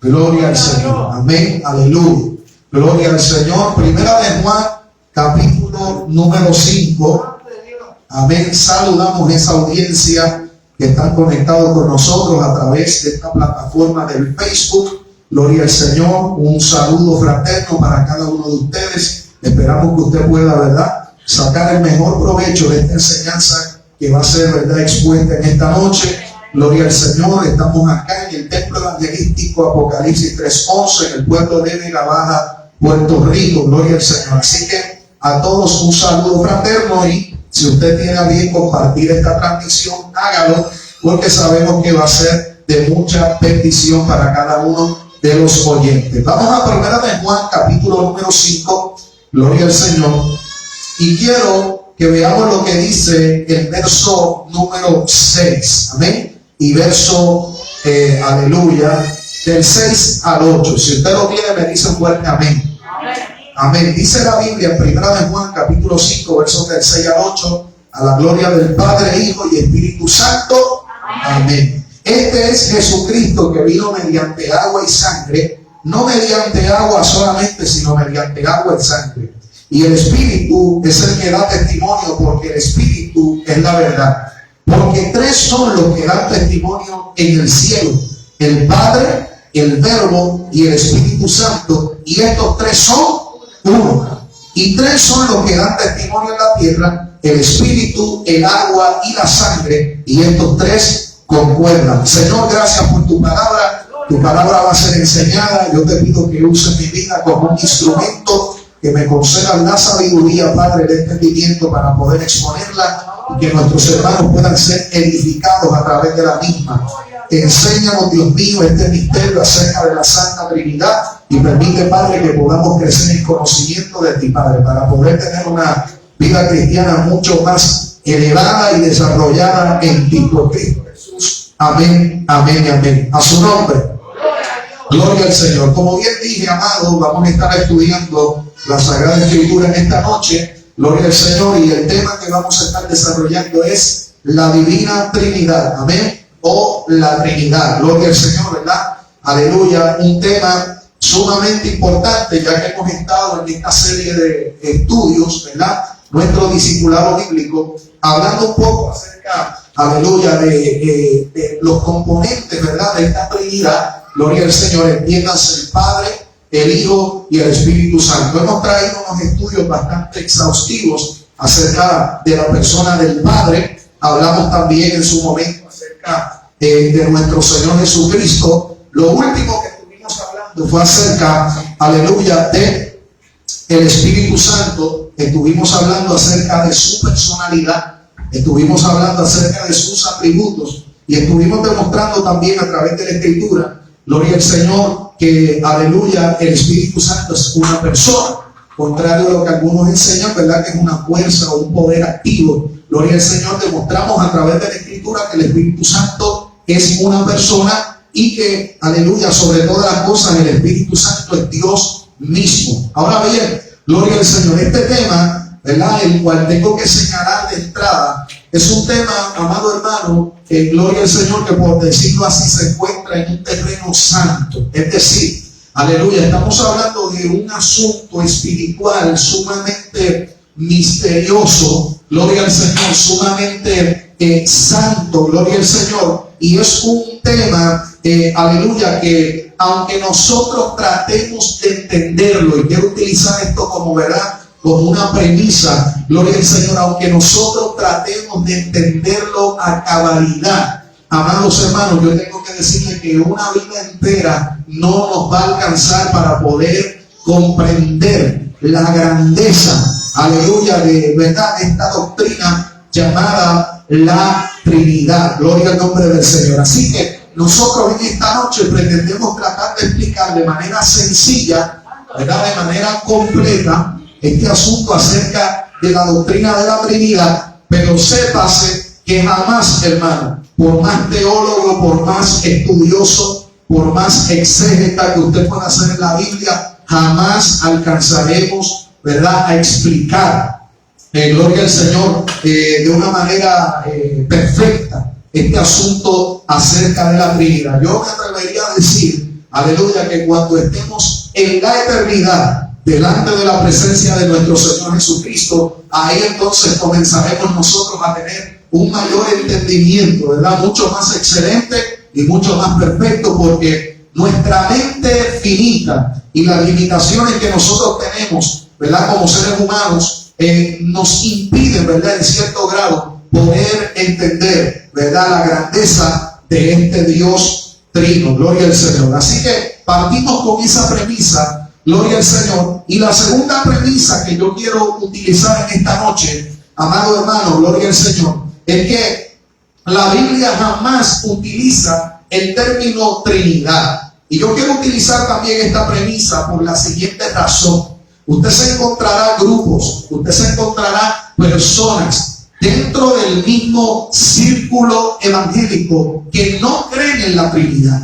Gloria al Señor. Amén. Aleluya. Gloria al Señor. Primera de Juan, capítulo número 5. Amén. Saludamos a esa audiencia que están conectados con nosotros a través de esta plataforma del Facebook. Gloria al Señor. Un saludo fraterno para cada uno de ustedes. Esperamos que usted pueda, ¿verdad?, sacar el mejor provecho de esta enseñanza que va a ser, ¿verdad?, expuesta en esta noche. Gloria al Señor. Estamos acá en el Templo Evangelístico Apocalipsis 3:11 en el pueblo de Vega Baja, Puerto Rico. Gloria al Señor. Así que a todos un saludo fraterno, y si usted tiene a bien compartir esta transmisión, hágalo, porque sabemos que va a ser de mucha bendición para cada uno de los oyentes. Vamos a Primera de Juan, capítulo número 5. Gloria al Señor. Y quiero que veamos lo que dice el verso número 6. Amén. Y verso, aleluya, del 6 al 8. Si usted lo tiene, me dice fuerte amén. Amén. Dice la Biblia en Primera de Juan, capítulo 5, versos del 6 al 8. A la gloria del Padre, Hijo y Espíritu Santo. Amén. Este es Jesucristo, que vino mediante agua y sangre, no mediante agua solamente, sino mediante agua y sangre. Y el Espíritu es el que da testimonio, porque el Espíritu es la verdad. Porque tres son los que dan testimonio en el cielo: el Padre, el Verbo y el Espíritu Santo. Y estos tres son uno. Y tres son los que dan testimonio en la tierra: el Espíritu, el agua y la sangre. Y estos tres concuerdan. Señor, gracias por tu palabra. Tu palabra va a ser enseñada. Yo te pido que uses mi vida como un instrumento, que me concedas la sabiduría, Padre, el entendimiento para poder exponerla, y que nuestros hermanos puedan ser edificados a través de la misma. Enséñanos, Dios mío, este misterio acerca de la Santa Trinidad, y permite, Padre, que podamos crecer en conocimiento de ti, Padre, para poder tener una vida cristiana mucho más elevada y desarrollada en ti, por Cristo Jesús. Amén, amén, amén. A su nombre. Gloria al Señor. Como bien dije, amado, vamos a estar estudiando la Sagrada Escritura en esta noche. Gloria al Señor. Y el tema que vamos a estar desarrollando es la Divina Trinidad. Amén. O la Trinidad. Gloria al Señor, ¿verdad? Aleluya. Un tema sumamente importante, ya que hemos estado en esta serie de estudios, ¿verdad?, nuestro discipulado bíblico, hablando un poco acerca, aleluya, de los componentes, ¿verdad?, de esta Trinidad. Gloria al Señor. Entiéndase: el Padre, el Hijo y el Espíritu Santo. Hemos traído unos estudios bastante exhaustivos acerca de la persona del Padre. Hablamos también en su momento acerca de nuestro Señor Jesucristo. Lo último que estuvimos hablando fue acerca, aleluya, de el Espíritu Santo. Estuvimos hablando acerca de su personalidad. Estuvimos hablando acerca de sus atributos. Y estuvimos demostrando también a través de la Escritura, gloria al Señor, que, aleluya, el Espíritu Santo es una persona, contrario a lo que algunos enseñan, ¿verdad?, que es una fuerza o un poder activo. Gloria al Señor. Demostramos a través de la Escritura que el Espíritu Santo es una persona, y que, aleluya, sobre todas las cosas, el Espíritu Santo es Dios mismo. Ahora bien, gloria al Señor, este tema, ¿verdad?, el cual tengo que señalar de entrada, es un tema, amado hermano, gloria al Señor, que por decirlo así se encuentra en un terreno santo. Es decir, aleluya, estamos hablando de un asunto espiritual sumamente misterioso, gloria al Señor, sumamente santo, gloria al Señor. Y es un tema, aleluya, que aunque nosotros tratemos de entenderlo, y quiero utilizar esto como, ¿verdad?, como una premisa, gloria al Señor, aunque nosotros tratemos de entenderlo a cabalidad, amados hermanos, yo tengo que decirles que una vida entera no nos va a alcanzar para poder comprender la grandeza, aleluya, de, ¿verdad?, esta doctrina llamada la Trinidad. Gloria al nombre del Señor. Así que nosotros en esta noche pretendemos tratar de explicar de manera sencilla, ¿verdad?, de manera completa, este asunto acerca de la doctrina de la Trinidad. Pero sépase que jamás, hermano, por más teólogo, por más estudioso, por más exégeta que usted pueda hacer en la Biblia, jamás alcanzaremos, ¿verdad?, a explicar, gloria al Señor, de una manera perfecta este asunto acerca de la Trinidad. Yo me atrevería a decir, aleluya, que cuando estemos en la eternidad, delante de la presencia de nuestro Señor Jesucristo, ahí entonces comenzaremos nosotros a tener un mayor entendimiento, ¿verdad? Mucho más excelente y mucho más perfecto, porque nuestra mente finita y las limitaciones que nosotros tenemos, ¿verdad? Como seres humanos, nos impiden, ¿verdad? En cierto grado poder entender, ¿verdad? La grandeza de este Dios trino. Gloria al Señor. Así que partimos con esa premisa, gloria al Señor. Y la segunda premisa que yo quiero utilizar en esta noche, amado hermano, gloria al Señor, es que la Biblia jamás utiliza el término Trinidad. Y yo quiero utilizar también esta premisa por la siguiente razón. Usted se encontrará grupos, usted se encontrará personas dentro del mismo círculo evangélico que no creen en la Trinidad,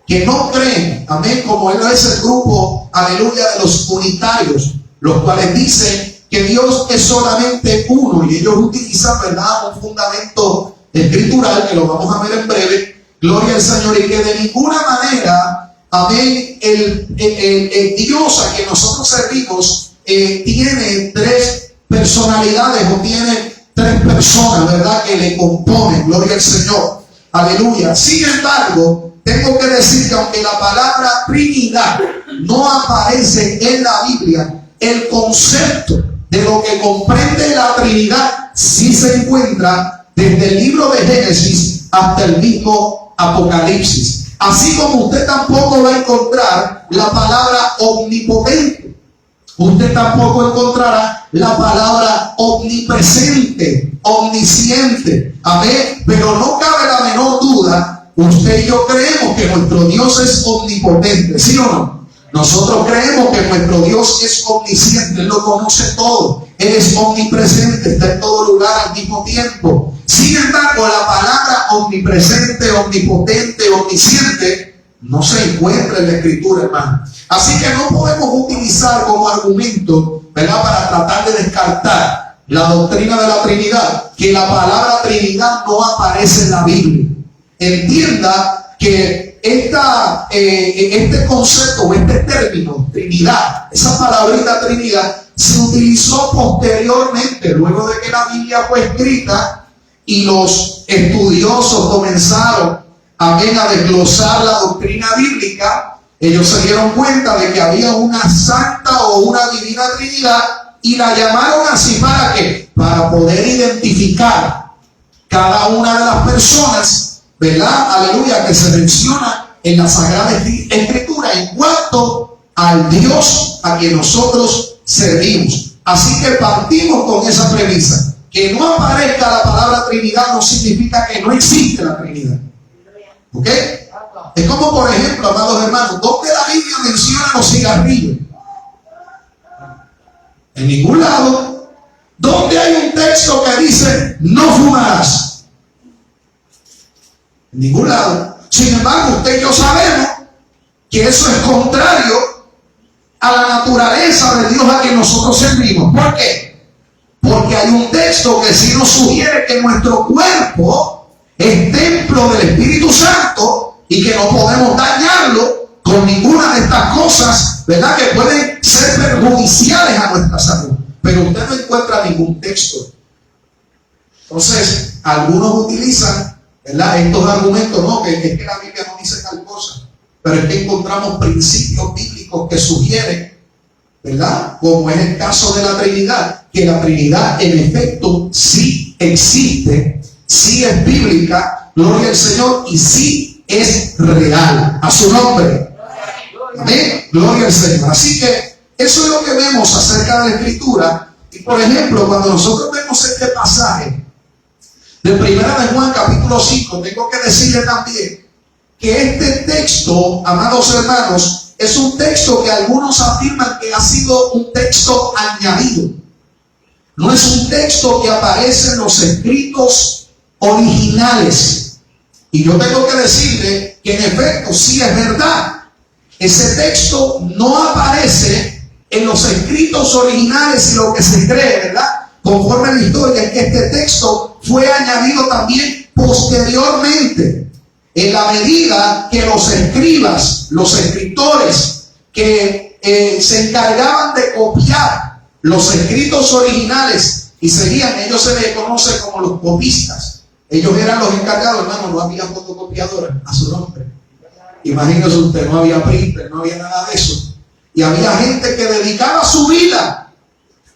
que no creen, amén, como él es el grupo, aleluya, de los unitarios, los cuales dicen que Dios es solamente uno, y ellos utilizan, ¿verdad?, un fundamento escritural que lo vamos a ver en breve, gloria al Señor, y que de ninguna manera, amén, el Dios a que nosotros servimos tiene tres personalidades o tiene tres personas, ¿verdad?, que le componen, gloria al Señor, aleluya. Sin embargo, tengo que decir que aunque la palabra Trinidad no aparece en la Biblia, el concepto de lo que comprende la Trinidad sí se encuentra desde el libro de Génesis hasta el mismo Apocalipsis. Así como usted tampoco va a encontrar la palabra omnipotente, usted tampoco encontrará la palabra omnipresente, omnisciente, amén. Pero no cabe la menor duda, usted y yo creemos que nuestro Dios es omnipotente, ¿sí o no? Nosotros creemos que nuestro Dios es omnisciente, Él lo conoce todo, Él es omnipresente, está en todo lugar al mismo tiempo. Sin embargo, la palabra omnipresente, omnipotente, omnisciente no se encuentra en la Escritura, hermano. Así que no podemos utilizar como argumento, ¿verdad?, para tratar de descartar la doctrina de la Trinidad, que la palabra Trinidad no aparece en la Biblia. Entienda que este concepto o este término, Trinidad, esa palabrita Trinidad, se utilizó posteriormente, luego de que la Biblia fue escrita y los estudiosos comenzaron, amén, a desglosar la doctrina bíblica. Ellos se dieron cuenta de que había una santa o una divina Trinidad y la llamaron así. ¿Para qué? Para poder identificar cada una de las personas, ¿verdad?, aleluya, que se menciona en la Sagrada Escritura en cuanto al Dios a quien nosotros servimos. Así que partimos con esa premisa. Que no aparezca la palabra Trinidad no significa que no existe la Trinidad. ¿Ok? Es como, por ejemplo, amados hermanos, ¿dónde la Biblia menciona los cigarrillos? En ningún lado. ¿Dónde hay un texto que dice no fumarás? En ningún lado. Sin embargo, usted y yo sabemos que eso es contrario a la naturaleza de Dios a quien nosotros servimos. ¿Por qué? Porque hay un texto que sí nos sugiere que nuestro cuerpo es templo del Espíritu Santo y que no podemos dañarlo con ninguna de estas cosas, ¿verdad?, que pueden ser perjudiciales a nuestra salud. Pero usted no encuentra ningún texto. Entonces, algunos utilizan, ¿verdad?, estos argumentos, no, que es que la Biblia no dice tal cosa, pero es que encontramos principios bíblicos que sugieren, ¿verdad?, como es el caso de la Trinidad, que la Trinidad en efecto sí existe, sí es bíblica, gloria al Señor, y sí es real. A su nombre. Amén. Gloria al Señor. Así que eso es lo que vemos acerca de la Escritura. Y por ejemplo, cuando nosotros vemos este pasaje de Primera de Juan capítulo 5, tengo que decirle también que este texto, amados hermanos, es un texto que algunos afirman que ha sido un texto añadido. No es un texto que aparece en los escritos originales. Y yo tengo que decirle que en efecto sí es verdad. Ese texto no aparece en los escritos originales y lo que se cree, ¿verdad?, conforme a la historia, es que este texto fue añadido también posteriormente. en la medida que los escribas, los escritores que se encargaban de copiar los escritos originales y seguían, ellos se les conoce como los copistas. Ellos eran los encargados, hermano, no había fotocopiadora a su nombre. Imagínese usted, no había printer, no había nada de eso. Y había gente que dedicaba su vida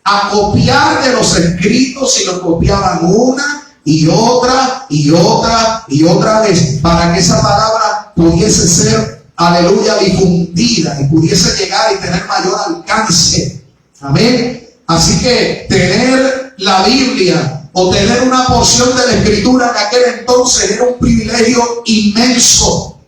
a copiar de los escritos y lo copiaban una y otra y otra y otra vez para que esa palabra pudiese ser, aleluya, difundida y pudiese llegar y tener mayor alcance. Amén. Así que tener la Biblia o tener una porción de la Escritura en aquel entonces era un privilegio inmenso,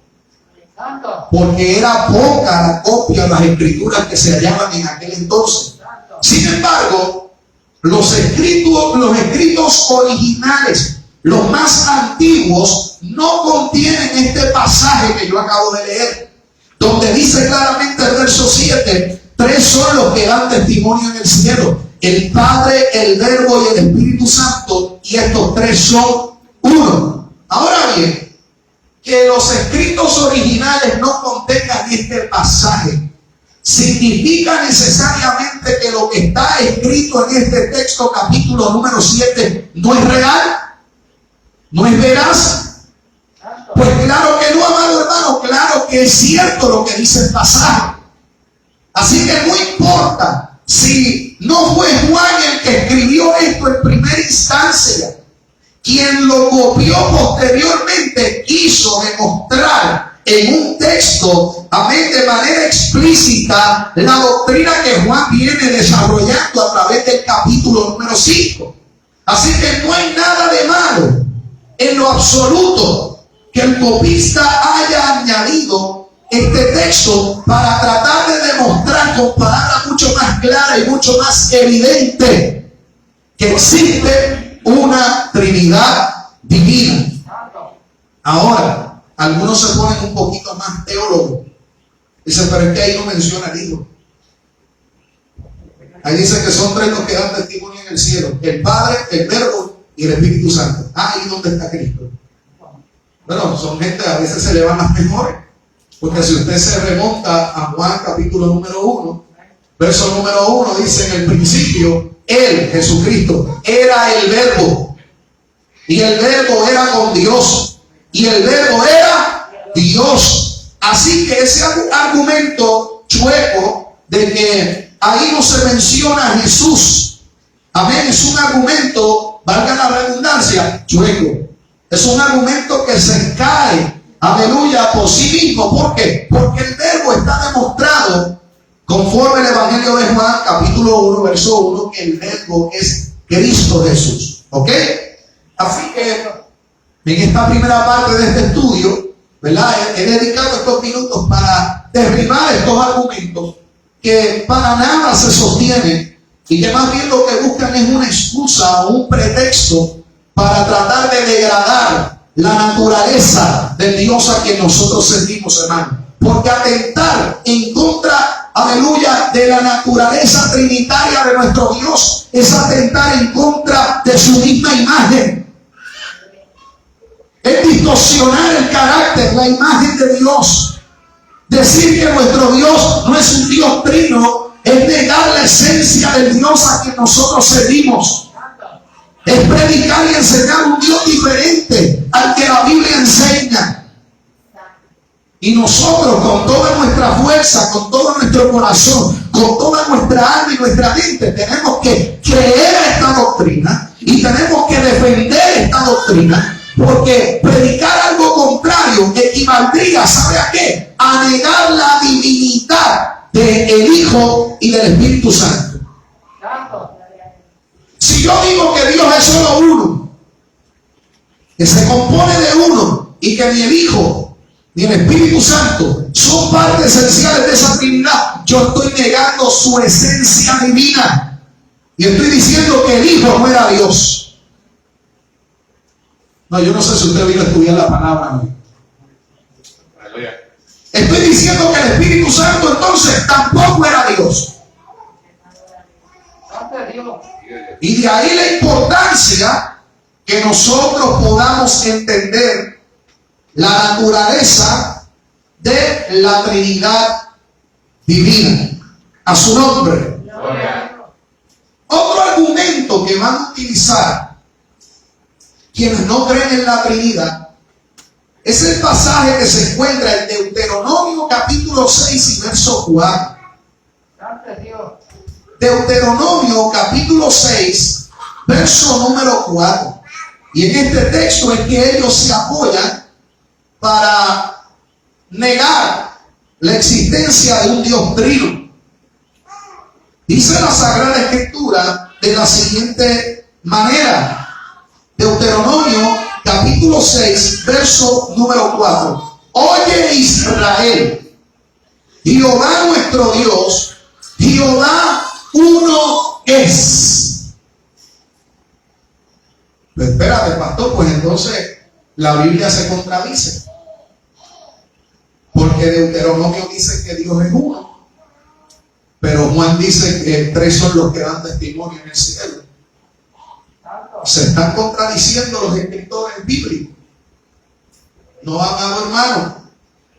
porque era poca la copia de las Escrituras que se hallaban en aquel entonces. Sin embargo, los escritos originales, los más antiguos, no contienen este pasaje que yo acabo de leer, donde dice claramente el verso 7, 3 son los que dan testimonio en el cielo: el Padre, el Verbo y el Espíritu Santo, y estos 3 son uno. Ahora bien, que los escritos originales no contengan este pasaje significa necesariamente que lo que está escrito en este texto, capítulo número 7, no es real, no es veraz. Pues claro que no, amado hermano, claro que es cierto lo que dice el pasaje. Así que no importa si no fue Juan el que escribió esto en primera instancia. Quien lo copió posteriormente quiso demostrar en un texto, amén, de manera explícita la doctrina que Juan viene desarrollando a través del capítulo número 5. Así que no hay nada de malo en lo absoluto que el copista haya añadido este texto para tratar de demostrar con palabras mucho más claras y mucho más evidentes que existe una Trinidad divina. Ahora, algunos se ponen un poquito más teólogos. Dicen, pero es que ahí no menciona el Hijo. Ahí dice que son 3 los que dan testimonio en el cielo: el Padre, el Verbo y el Espíritu Santo. Ahí donde está Cristo. Bueno, son gente, a veces se le van las mejores. Porque si usted se remonta a Juan capítulo número 1, verso número 1, dice: en el principio, Él, Jesucristo, era el Verbo, y el Verbo era con Dios, y el Verbo era Dios. Así que ese argumento chueco de que ahí no se menciona a Jesús, amén, es un argumento, valga la redundancia, chueco. Es un argumento que se cae, aleluya, por sí mismo. ¿Por qué? Porque el Verbo está demostrado conforme el Evangelio de Juan, capítulo 1, verso 1, que el Verbo es Cristo Jesús. ¿Ok? Así que en esta primera parte de este estudio, ¿verdad?, he dedicado estos minutos para derribar estos argumentos que para nada se sostienen y que más bien lo que buscan es una excusa o un pretexto para tratar de degradar la naturaleza del Dios a quien nosotros servimos, hermano. Porque atentar en contra, aleluya, de la naturaleza trinitaria de nuestro Dios es atentar en contra de su misma imagen. Es distorsionar el carácter, la imagen de Dios. Decir que nuestro Dios no es un Dios trino es negar la esencia del Dios a quien nosotros servimos. Es predicar y enseñar un Dios diferente al que la Biblia enseña. Y nosotros, con toda nuestra fuerza, con todo nuestro corazón, con toda nuestra alma y nuestra mente, tenemos que creer esta doctrina y tenemos que defender esta doctrina, porque predicar algo contrario equivaldría, ¿sabe a qué? A negar la divinidad del Hijo y del Espíritu Santo. Si yo digo que Dios es solo uno, que se compone de uno, y que ni el Hijo ni el Espíritu Santo son partes esenciales de esa Trinidad, yo estoy negando su esencia divina. Y estoy diciendo que el Hijo no era Dios. No, yo no sé si usted vino a estudiar la palabra hoy. Estoy diciendo que el Espíritu Santo entonces tampoco era Dios. Y de ahí la importancia que nosotros podamos entender la naturaleza de la Trinidad divina. A su nombre. Otro argumento que van a utilizar quienes no creen en la Trinidad es el pasaje que se encuentra en Deuteronomio capítulo 6 y verso 4. Deuteronomio capítulo 6, verso número 4. Y en este texto es que ellos se apoyan para negar la existencia de un Dios trino. Dice la Sagrada Escritura de la siguiente manera. Deuteronomio capítulo 6, verso número 4. Oye Israel, Jehová nuestro Dios, Jehová uno es. Pero espérate, pastor, pues entonces la Biblia se contradice. Porque Deuteronomio dice que Dios es uno, pero Juan dice que tres son los que dan testimonio en el cielo. Se están contradiciendo los escritores bíblicos. No, amado hermano,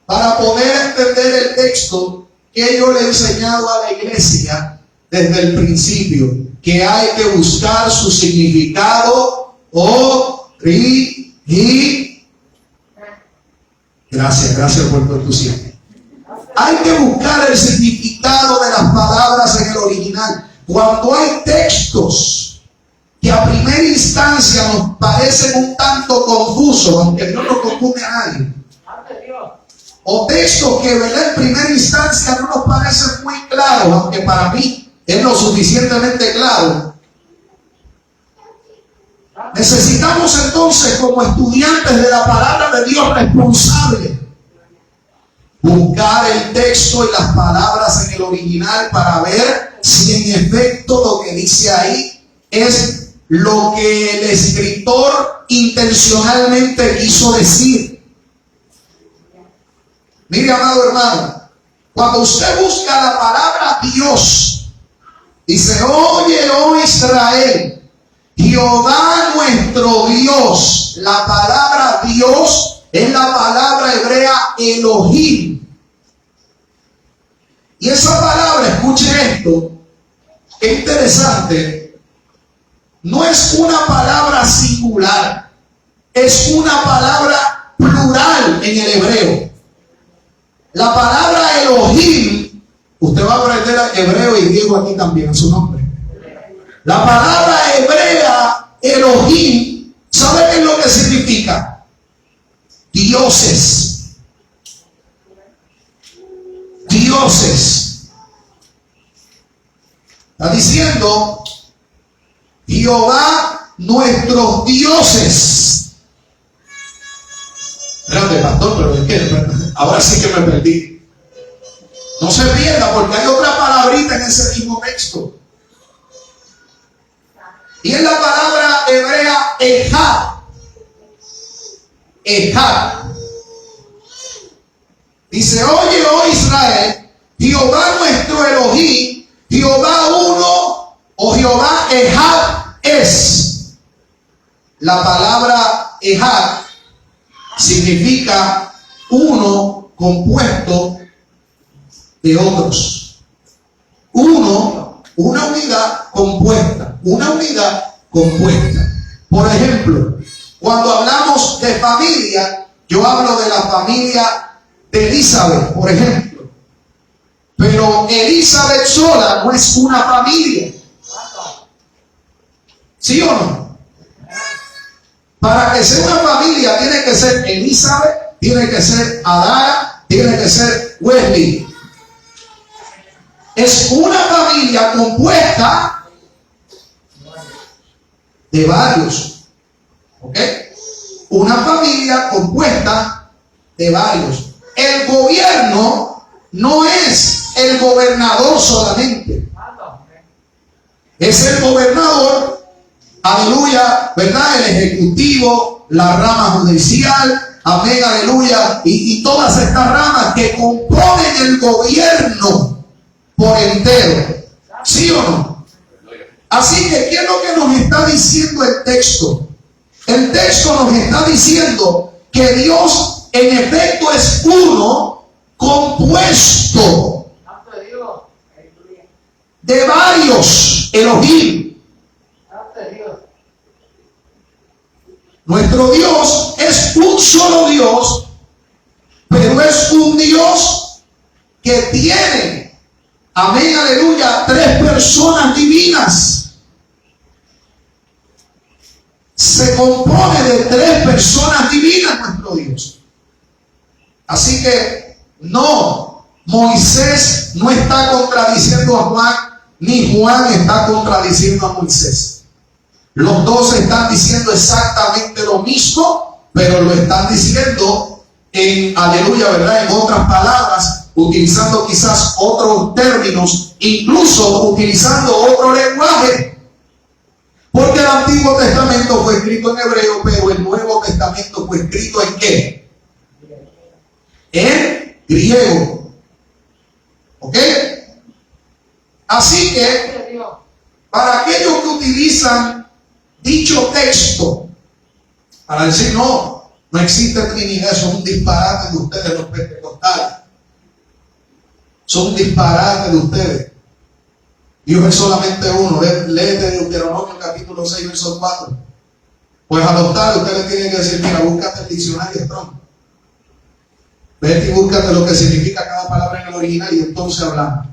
para poder entender el texto que yo le he enseñado a la iglesia desde el principio, que hay que buscar su significado Gracias por tu entusiasmo. Hay que buscar el significado de las palabras en el original. Cuando hay textos que a primera instancia nos parecen un tanto confusos, aunque Dios no confunde a nadie, o textos que en primera instancia no nos parecen muy claros, aunque para mí es lo suficientemente claro, necesitamos entonces, como estudiantes de la palabra de Dios responsable, buscar el texto y las palabras en el original para ver si en efecto lo que dice ahí es lo que el escritor intencionalmente quiso decir. Mire, amado hermano, cuando usted busca la palabra Dios, dice: oye, oh Israel, Jehová nuestro Dios. La palabra Dios es la palabra hebrea Elohim. Y esa palabra, escuche esto, qué interesante, no es una palabra singular, es una palabra plural en el hebreo. La palabra Elohim, usted va a aprender hebreo y griego aquí también, en su nombre. La palabra hebrea Elohim, ¿sabe qué es lo que significa? Dioses. Dioses. Está diciendo Jehová nuestros dioses. Espérate, pastor, pero es que ahora sí que me perdí. No se pierda, porque hay otra palabrita en ese mismo texto. Y es la palabra hebrea Ejad. Ejad. Dice: oye, oh Israel, Jehová nuestro Elohim, Jehová uno, o Jehová Ejad es. La palabra Ejad significa uno compuesto de otros. Uno, una unidad compuesta. Una unidad compuesta. Por ejemplo, cuando hablamos de familia, yo hablo de la familia de Elizabeth, por ejemplo. Pero Elizabeth sola no es una familia. ¿Sí o no? Para que sea una familia tiene que ser Elizabeth, tiene que ser Adara, tiene que ser Wesley. Es una familia compuesta de varios. ¿Ok? Una familia compuesta de varios. El gobierno no es el gobernador solamente. Es el gobernador, aleluya, ¿verdad? El ejecutivo, la rama judicial, amén, aleluya, y todas estas ramas que componen el gobierno por entero. ¿Sí o no? Así que, ¿qué es lo que nos está diciendo el texto? El texto nos está diciendo que Dios en efecto es uno, compuesto de varios Elohim. Nuestro Dios es un solo Dios, pero es un Dios que tiene, amén, aleluya, tres personas divinas. Se compone de tres personas divinas nuestro Dios. Así que no, Moisés no está contradiciendo a Juan, ni Juan está contradiciendo a Moisés. Los dos están diciendo exactamente lo mismo, pero lo están diciendo en, aleluya, ¿verdad? En otras palabras, utilizando quizás otros términos, incluso utilizando otro lenguaje. Porque el Antiguo Testamento fue escrito en hebreo, pero el Nuevo Testamento fue escrito ¿en qué? En griego. ¿Ok? Así que, para aquellos que utilizan dicho texto para decir no existe Trinidad, eso es un disparate de ustedes los pentecostales. Son un disparate de ustedes. Dios es solamente uno. Léete Deuteronomio capítulo 6, verso 4. Pues al optar, usted le tiene que decir, mira, búscate el diccionario Strong. Vete y búscate lo que significa cada palabra en el original y entonces hablamos.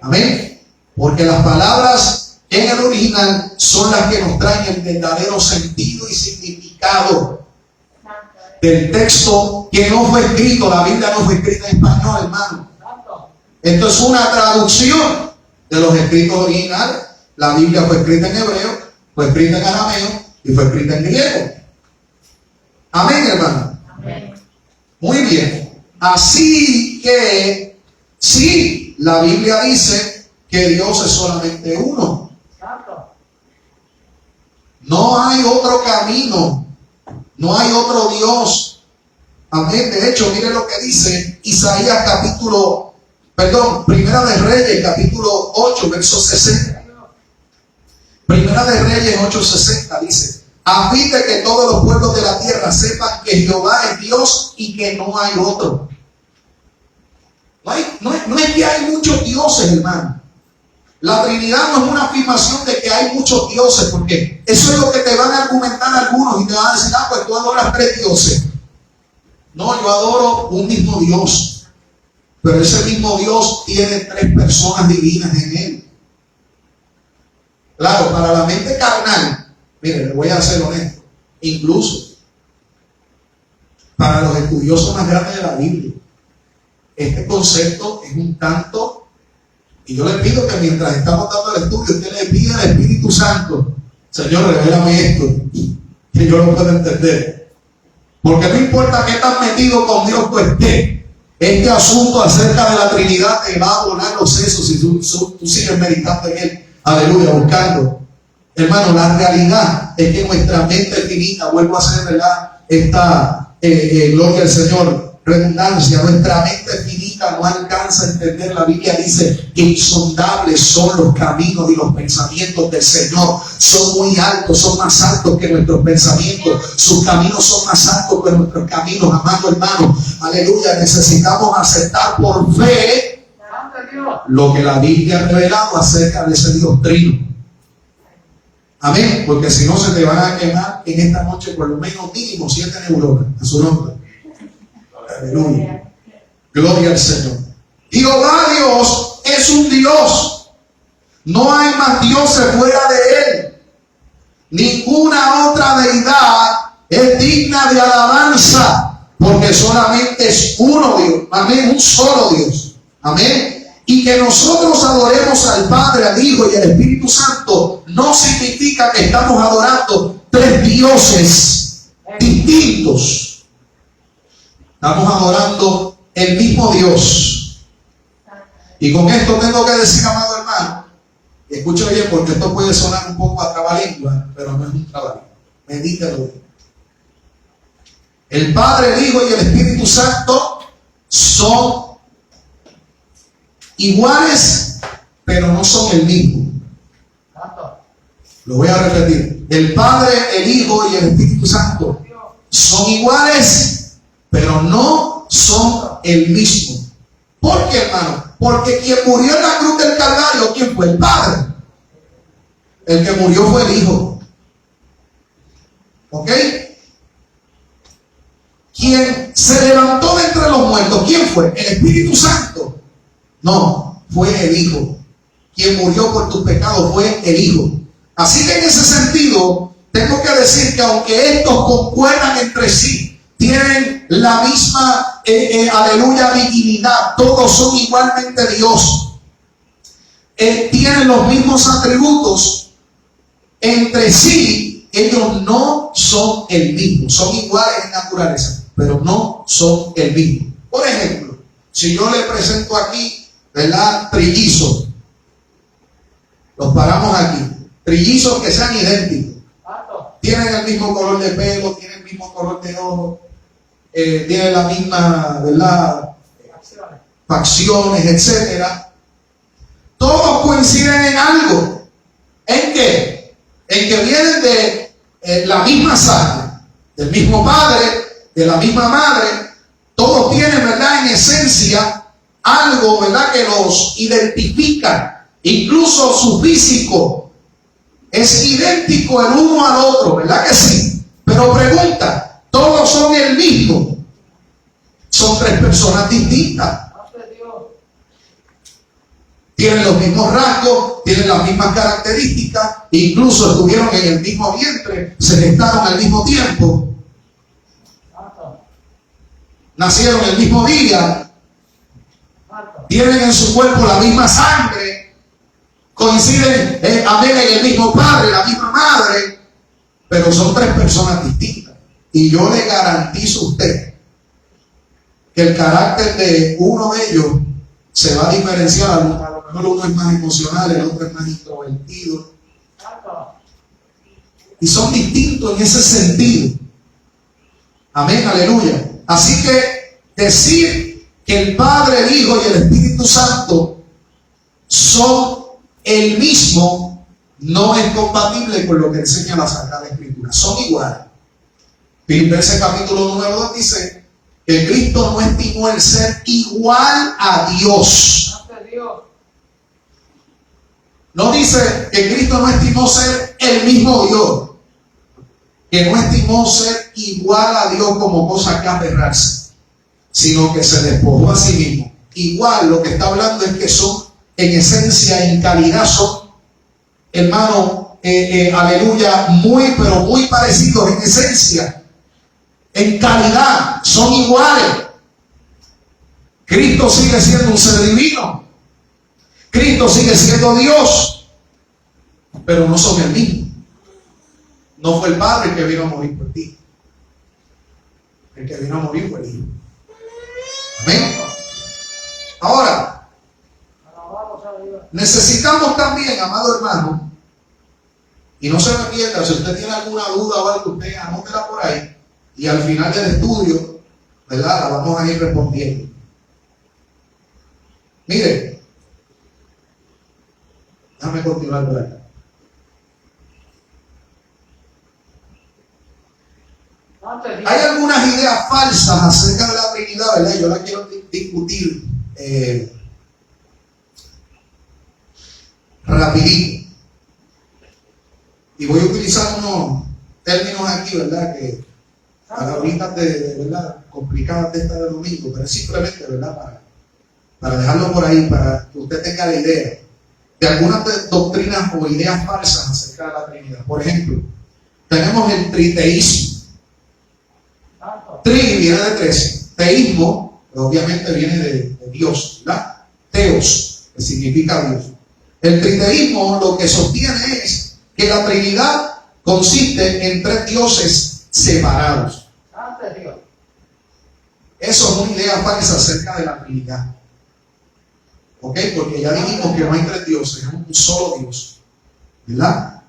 Amén. Porque las palabras en el original son las que nos traen el verdadero sentido y significado del texto que no fue escrito. La Biblia no fue escrita en español, hermano. Esto es una traducción de los escritos originales. La Biblia fue escrita en hebreo, fue escrita en arameo y fue escrita en griego. Amén, hermano. Amén. Muy bien. Así que sí, la Biblia dice que Dios es solamente uno. No hay otro camino, no hay otro Dios. Amén. De hecho, mire lo que dice Isaías Primera de Reyes, capítulo 8, verso 60. Primera de Reyes 8:60 dice: a fin de que todos los pueblos de la tierra sepan que Jehová es Dios y que no hay otro. No es que hay muchos dioses, hermano. La Trinidad no es una afirmación de que hay muchos dioses, porque eso es lo que te van a argumentar algunos y te van a decir, pues tú adoras tres dioses. No, yo adoro un mismo Dios. Pero ese mismo Dios tiene tres personas divinas en él. Claro, para la mente carnal, mire, le voy a ser honesto, incluso para los estudiosos más grandes de la Biblia, este concepto es un tanto, y yo le pido que mientras estamos dando el estudio, usted le pida al Espíritu Santo, Señor, revélame esto, que yo lo pueda entender. Porque no importa qué tan metido con Dios tú estés, este asunto acerca de la Trinidad te va a abonar los sesos si tú sigues meditando en él. Aleluya, buscando. Hermano, la realidad es que nuestra mente finita, vuelvo a hacer, ¿verdad? Esta gloria al Señor, redundancia, nuestra mente finita no alcanza a entender. La Biblia dice que insondables son los caminos y los pensamientos del Señor. Son muy altos, son más altos que nuestros pensamientos. Sus caminos son más altos que nuestros caminos, amado hermano. Aleluya, necesitamos aceptar por fe lo que la Biblia ha revelado acerca de ese Dios trino. Amén, porque si no se te van a quemar en esta noche por lo menos mínimo 7 neuronas a su nombre. Aleluya. Gloria al Señor. Jehová Dios es un Dios. No hay más dioses fuera de él. Ninguna otra deidad es digna de alabanza, porque solamente es uno Dios. Amén, un solo Dios. Amén. Y que nosotros adoremos al Padre, al Hijo y al Espíritu Santo no significa que estamos adorando tres dioses distintos. Estamos adorando el mismo Dios. Y con esto tengo que decir, amado hermano, escuche bien, porque esto puede sonar un poco a trabalengua, pero no es un trabalengua. Medítelo bien. El Padre, el Hijo y el Espíritu Santo son iguales, pero no son el mismo. Lo voy a repetir. El Padre, el Hijo y el Espíritu Santo son iguales, pero no son el mismo. ¿Por qué, hermano? Porque quien murió en la cruz del Calvario, ¿quién fue? El Padre. El que murió fue el Hijo. ¿Ok? Quien se levantó de entre los muertos, ¿quién fue? ¿El Espíritu Santo? No, fue el Hijo. Quien murió por tus pecados fue el Hijo. Así que en ese sentido, tengo que decir que aunque estos concuerdan entre sí, tienen la misma, aleluya, divinidad, todos son igualmente Dios, tienen los mismos atributos, entre sí, ellos no son el mismo, son iguales en naturaleza, pero no son el mismo. Por ejemplo, si yo le presento aquí, ¿verdad?, trillizos, los paramos aquí, trillizos que sean idénticos, tienen el mismo color de pelo, tienen el mismo color de ojo, tienen la misma, ¿verdad?, facciones, etcétera. Todos coinciden en algo. ¿En qué? En que vienen de la misma sangre, del mismo padre, de la misma madre. Todos tienen, ¿verdad?, en esencia algo, ¿verdad?, que los identifica. Incluso su físico es idéntico el uno al otro, ¿verdad que sí? Pero pregunta, ¿todos son el mismo? Son tres personas distintas. Tienen los mismos rasgos, tienen las mismas características, incluso estuvieron en el mismo vientre, se gestaron al mismo tiempo, nacieron el mismo día, tienen en su cuerpo la misma sangre, coinciden, amén, en el mismo padre, la misma madre, pero son tres personas distintas. Y yo le garantizo a usted que el carácter de uno de ellos se va a diferenciar. A lo mejor uno es más emocional, el otro es más introvertido. Y son distintos en ese sentido. Amén, aleluya. Así que decir que el Padre, el Hijo y el Espíritu Santo son el mismo no es compatible con lo que enseña la Sagrada Escritura. Son iguales. Filipenses capítulo número 2 dice que Cristo no estimó el ser igual a Dios. No dice que Cristo no estimó ser el mismo Dios, que no estimó ser igual a Dios como cosa que aferrarse, sino que se despojó a sí mismo. Igual, lo que está hablando es que son en esencia, en calidad, son, hermano, aleluya, muy, pero muy parecidos en esencia. En calidad son iguales. Cristo sigue siendo un ser divino. Cristo sigue siendo Dios, pero no son el mismo. No fue el Padre el que vino a morir por ti. El que vino a morir fue el Hijo. Amén. Ahora, necesitamos también, amado hermano, y no se me pierda, si usted tiene alguna duda o algo, usted anótela por ahí, y al final del estudio, ¿verdad?, la vamos a ir respondiendo. Mire, déjame continuar por acá. Hay algunas ideas falsas acerca de la Trinidad, ¿verdad? Yo las quiero discutir rapidito. Y voy a utilizar unos términos aquí, ¿verdad?, que para ahorita de verdad complicadas de esta de domingo, pero es simplemente, ¿verdad?, para dejarlo por ahí, para que usted tenga la idea de algunas doctrinas o ideas falsas acerca de la Trinidad. Por ejemplo, tenemos el triteísmo. Tri viene de tres. Teísmo, obviamente viene de Dios, ¿verdad? Teos, que significa Dios. El triteísmo lo que sostiene es que la Trinidad consiste en tres dioses separados. Eso es una idea falsa acerca de la Trinidad. ¿Ok? Porque ya dijimos que no hay tres dioses, es un solo Dios, ¿verdad?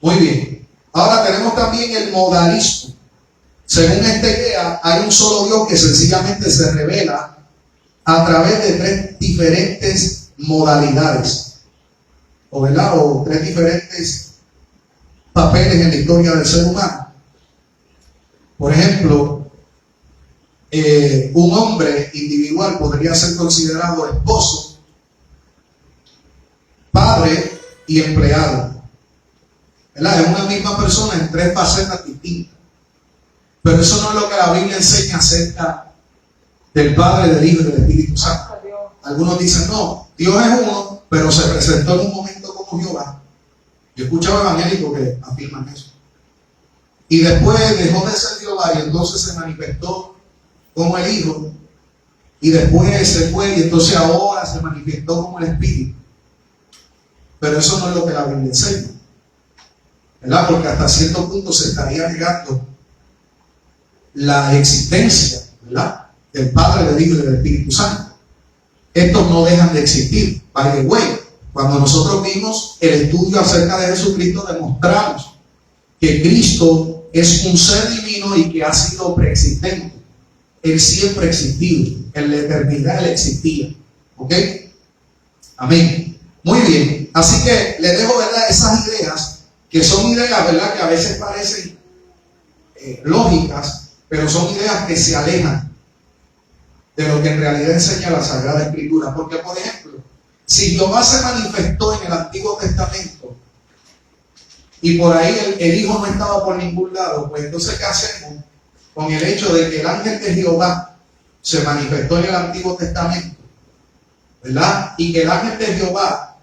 Muy bien. Ahora tenemos también el modalismo. Según esta idea, hay un solo Dios que sencillamente se revela a través de tres diferentes modalidades, o tres diferentes papeles en la historia del ser humano. Por ejemplo, un hombre individual podría ser considerado esposo, padre y empleado, ¿verdad? Es una misma persona en tres facetas distintas. Pero eso no es lo que la Biblia enseña acerca del Padre, del Hijo y del Espíritu Santo. Algunos dicen, no, Dios es uno, pero se presentó en un momento como Jehová. Yo he escuchado evangélicos que afirman eso. Y después dejó de ser Jehová y entonces se manifestó como el Hijo. Y después se fue y entonces ahora se manifestó como el Espíritu. Pero eso no es lo que la Biblia enseña, ¿verdad? Porque hasta cierto punto se estaría negando la existencia, ¿verdad?, del Padre, del Hijo y del Espíritu Santo. Estos no dejan de existir. By the way, cuando nosotros vimos el estudio acerca de Jesucristo, demostramos que Cristo es un ser divino y que ha sido preexistente. Él siempre ha existido. En la eternidad Él existía. ¿Ok? Amén. Muy bien. Así que le dejo, ¿verdad?, esas ideas, que son ideas, ¿verdad?, que a veces parecen lógicas, pero son ideas que se alejan de lo que en realidad enseña la Sagrada Escritura. Porque, por ejemplo, si Jehová se manifestó en el Antiguo Testamento y por ahí el Hijo no estaba por ningún lado, pues entonces ¿qué hacemos con el hecho de que el ángel de Jehová se manifestó en el Antiguo Testamento, ¿verdad? Y que el ángel de Jehová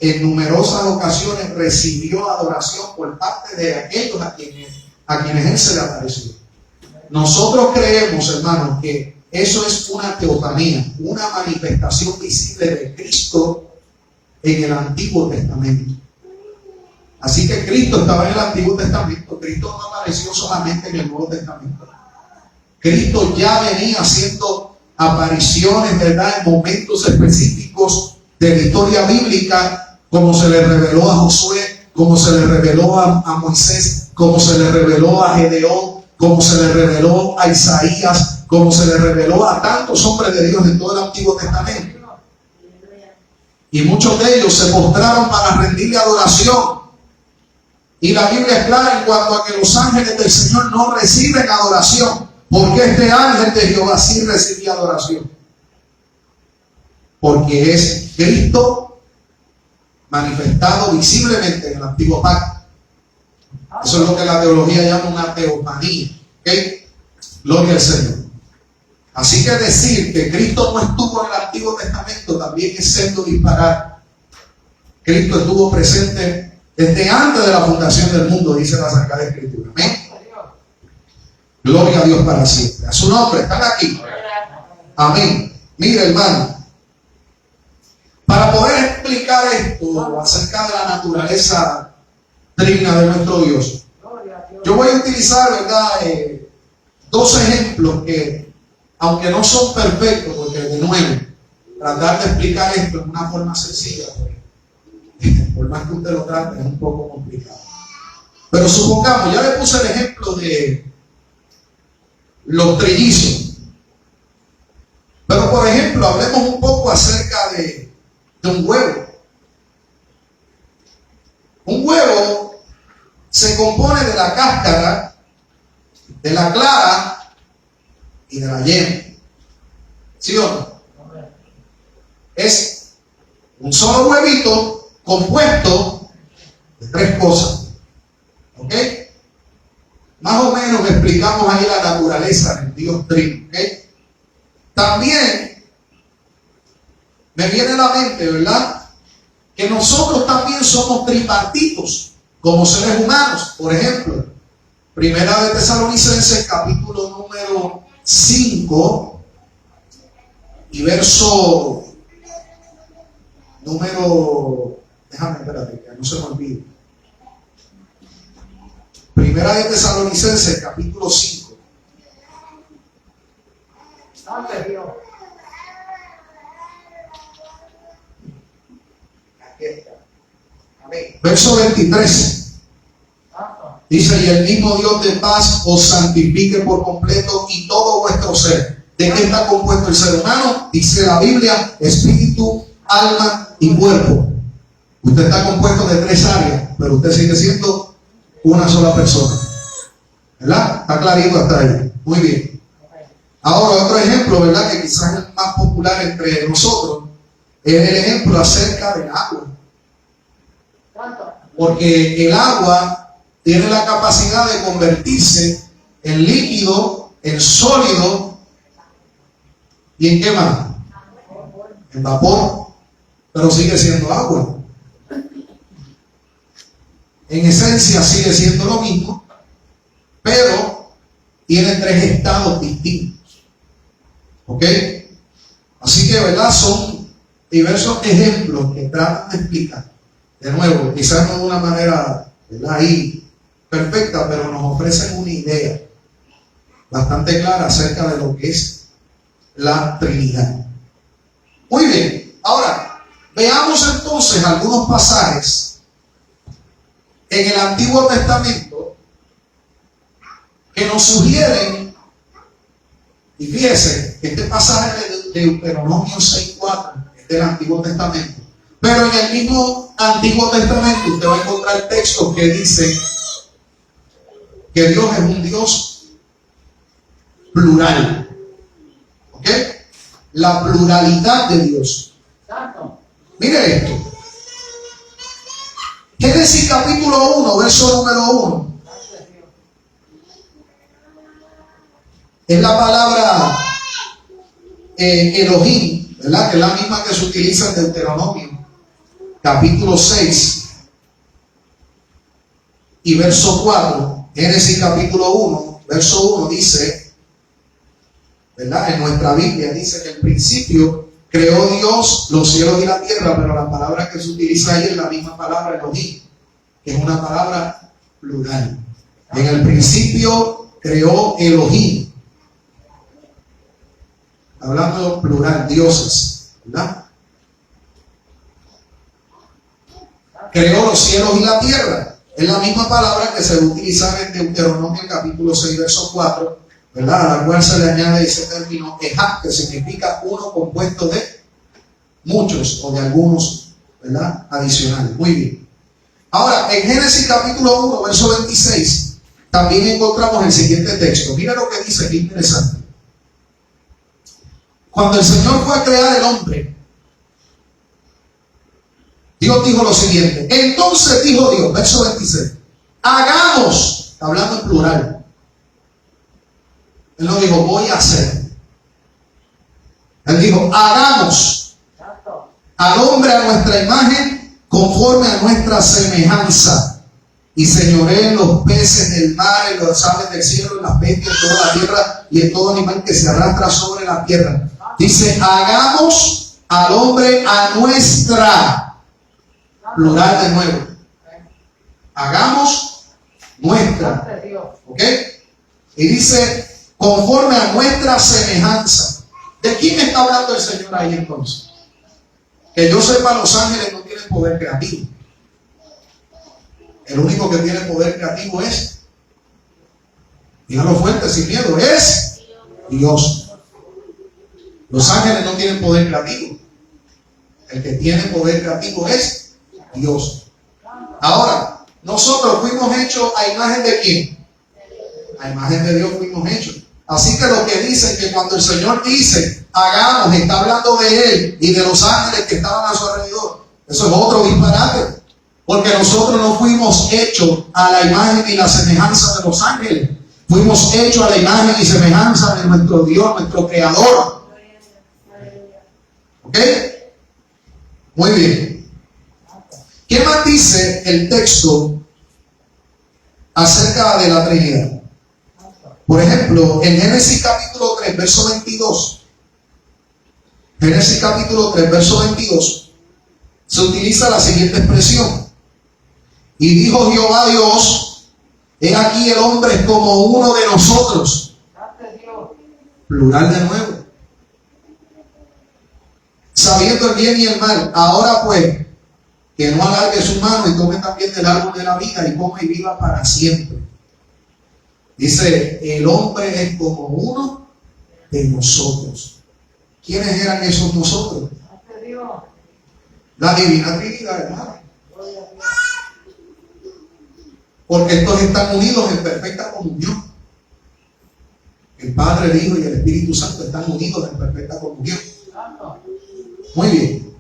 en numerosas ocasiones recibió adoración por parte de aquellos a quienes Él se le apareció? Nosotros creemos, hermanos, que eso es una teofanía, una manifestación visible de Cristo en el Antiguo Testamento. Así que Cristo estaba en el Antiguo Testamento. Cristo no apareció solamente en el Nuevo Testamento. Cristo ya venía haciendo apariciones, ¿verdad?, en momentos específicos de la historia bíblica, como se le reveló a Josué, como se le reveló a Moisés, como se le reveló a Gedeón, como se le reveló a Isaías, como se le reveló a tantos hombres de Dios en todo el Antiguo Testamento. Y muchos de ellos se postraron para rendirle adoración. Y la Biblia es clara en cuanto a que los ángeles del Señor no reciben adoración, porque este ángel de Jehová sí recibía adoración. Porque es Cristo manifestado visiblemente en el Antiguo Pacto. Eso es lo que la teología llama una teofanía. ¿Okay? Gloria al Señor. Así que decir que Cristo no estuvo en el Antiguo Testamento también es siendo disparate. Cristo estuvo presente desde antes de la fundación del mundo, dice la Sagrada Escritura. Amén. Gloria a Dios para siempre. A su nombre, están aquí. Amén. Mire, hermano, para poder explicar esto acerca de la naturaleza trina de nuestro Dios, yo voy a utilizar, ¿verdad?, dos ejemplos que, aunque no son perfectos, porque de nuevo, tratar de explicar esto en una forma sencilla, por más que usted lo trate, es un poco complicado. Pero supongamos, ya le puse el ejemplo de los trillizos. Pero por ejemplo, hablemos un poco acerca de un huevo. Un huevo se compone de la cáscara, de la clara y de la yema. ¿Sí o no? Es un solo huevito compuesto de tres cosas. ¿Ok? Más o menos explicamos ahí la naturaleza del Dios Trino. ¿Ok? También me viene a la mente, ¿verdad?, que nosotros también somos tripartitos como seres humanos. Por ejemplo, Primera de Tesalonicenses, capítulo número 5 y verso número, déjame, espérate, que no se me olvide. Primera de Tesalonicenses, capítulo 5. Verso 23. Dice: y el mismo Dios de paz os santifique por completo y todo vuestro ser. ¿De qué está compuesto el ser humano? Dice la Biblia: espíritu, alma y cuerpo. Usted está compuesto de tres áreas, pero usted sigue siendo una sola persona. ¿Verdad? Está clarito hasta ahí. Muy bien. Ahora, otro ejemplo, ¿verdad? Que quizás es el más popular entre nosotros, es el ejemplo acerca del agua. Porque el agua tiene la capacidad de convertirse en líquido, en sólido y en qué más? En vapor, pero sigue siendo agua. En esencia sigue siendo lo mismo, pero tiene tres estados distintos. ¿Ok? Así que, ¿verdad? Son diversos ejemplos que tratan de explicar. De nuevo, quizás no de una manera, ¿verdad?, ahí perfecta, pero nos ofrecen una idea bastante clara acerca de lo que es la Trinidad. Muy bien, ahora veamos entonces algunos pasajes en el Antiguo Testamento que nos sugieren, y fíjense que este pasaje de Deuteronomio 6:4 es del Antiguo Testamento, pero en el mismo Antiguo Testamento usted va a encontrar textos que dicen que Dios es un Dios plural. ¿Ok? La pluralidad de Dios. Mire esto. Génesis capítulo 1, verso número 1. Es la palabra Elohim, ¿verdad? Que es la misma que se utiliza en Deuteronomio capítulo 6 y verso 4. Génesis capítulo 1, verso 1 dice, ¿verdad? En nuestra Biblia dice que al principio creó Dios los cielos y la tierra, pero la palabra que se utiliza ahí es la misma palabra Elohim, que es una palabra plural. En el principio creó Elohim, hablando plural, dioses, ¿verdad? Creó los cielos y la tierra. Es la misma palabra que se va a utilizar en Deuteronomio capítulo 6, verso 4, ¿verdad? A la cual se le añade ese término Ejá, que significa uno compuesto de muchos o de algunos, ¿verdad? Adicionales. Muy bien. Ahora, en Génesis capítulo 1, verso 26, también encontramos el siguiente texto. Mira lo que dice, qué interesante. Cuando el Señor fue a crear el hombre, Dios dijo lo siguiente. Entonces dijo Dios, verso 26, hagamos, hablando en plural. Él no dijo, voy a hacer. Él dijo, hagamos al hombre a nuestra imagen, conforme a nuestra semejanza, y señoree en los peces del mar, en las aves del cielo, en las bestias, en toda la tierra y en todo animal que se arrastra sobre la tierra. Dice, hagamos al hombre a nuestra, plural de nuevo, hagamos nuestra, ¿ok? Y dice, conforme a nuestra semejanza. ¿De quién está hablando el Señor ahí entonces? Que yo sepa, los ángeles no tienen poder creativo. El único que tiene poder creativo es, dígalo fuerte, sin miedo, es Dios. Los ángeles no tienen poder creativo. El que tiene poder creativo es Dios. Ahora, nosotros fuimos hechos a imagen de ¿quién? A imagen de Dios fuimos hechos. Así que lo que dice que cuando el Señor dice hagamos, está hablando de Él y de los ángeles que estaban a su alrededor. Eso es otro disparate, porque nosotros no fuimos hechos a la imagen y la semejanza de los ángeles. Fuimos hechos a la imagen y semejanza de nuestro Dios, nuestro Creador. ¿Ok? Muy bien. ¿Qué más dice el texto acerca de la Trinidad? Por ejemplo, en Génesis capítulo 3, verso 22. Génesis capítulo 3, verso 22. Se utiliza la siguiente expresión. Y dijo Jehová Dios, he aquí el hombre es como uno de nosotros. Plural de nuevo. Sabiendo el bien y el mal. Ahora pues, que no alargue su mano y tome también del árbol de la vida y coma y viva para siempre. Dice, el hombre es como uno de nosotros. ¿Quiénes eran esos nosotros? La divina Trinidad, hermano. Porque estos están unidos en perfecta comunión. El Padre, el Hijo y el Espíritu Santo están unidos en perfecta comunión. Muy bien.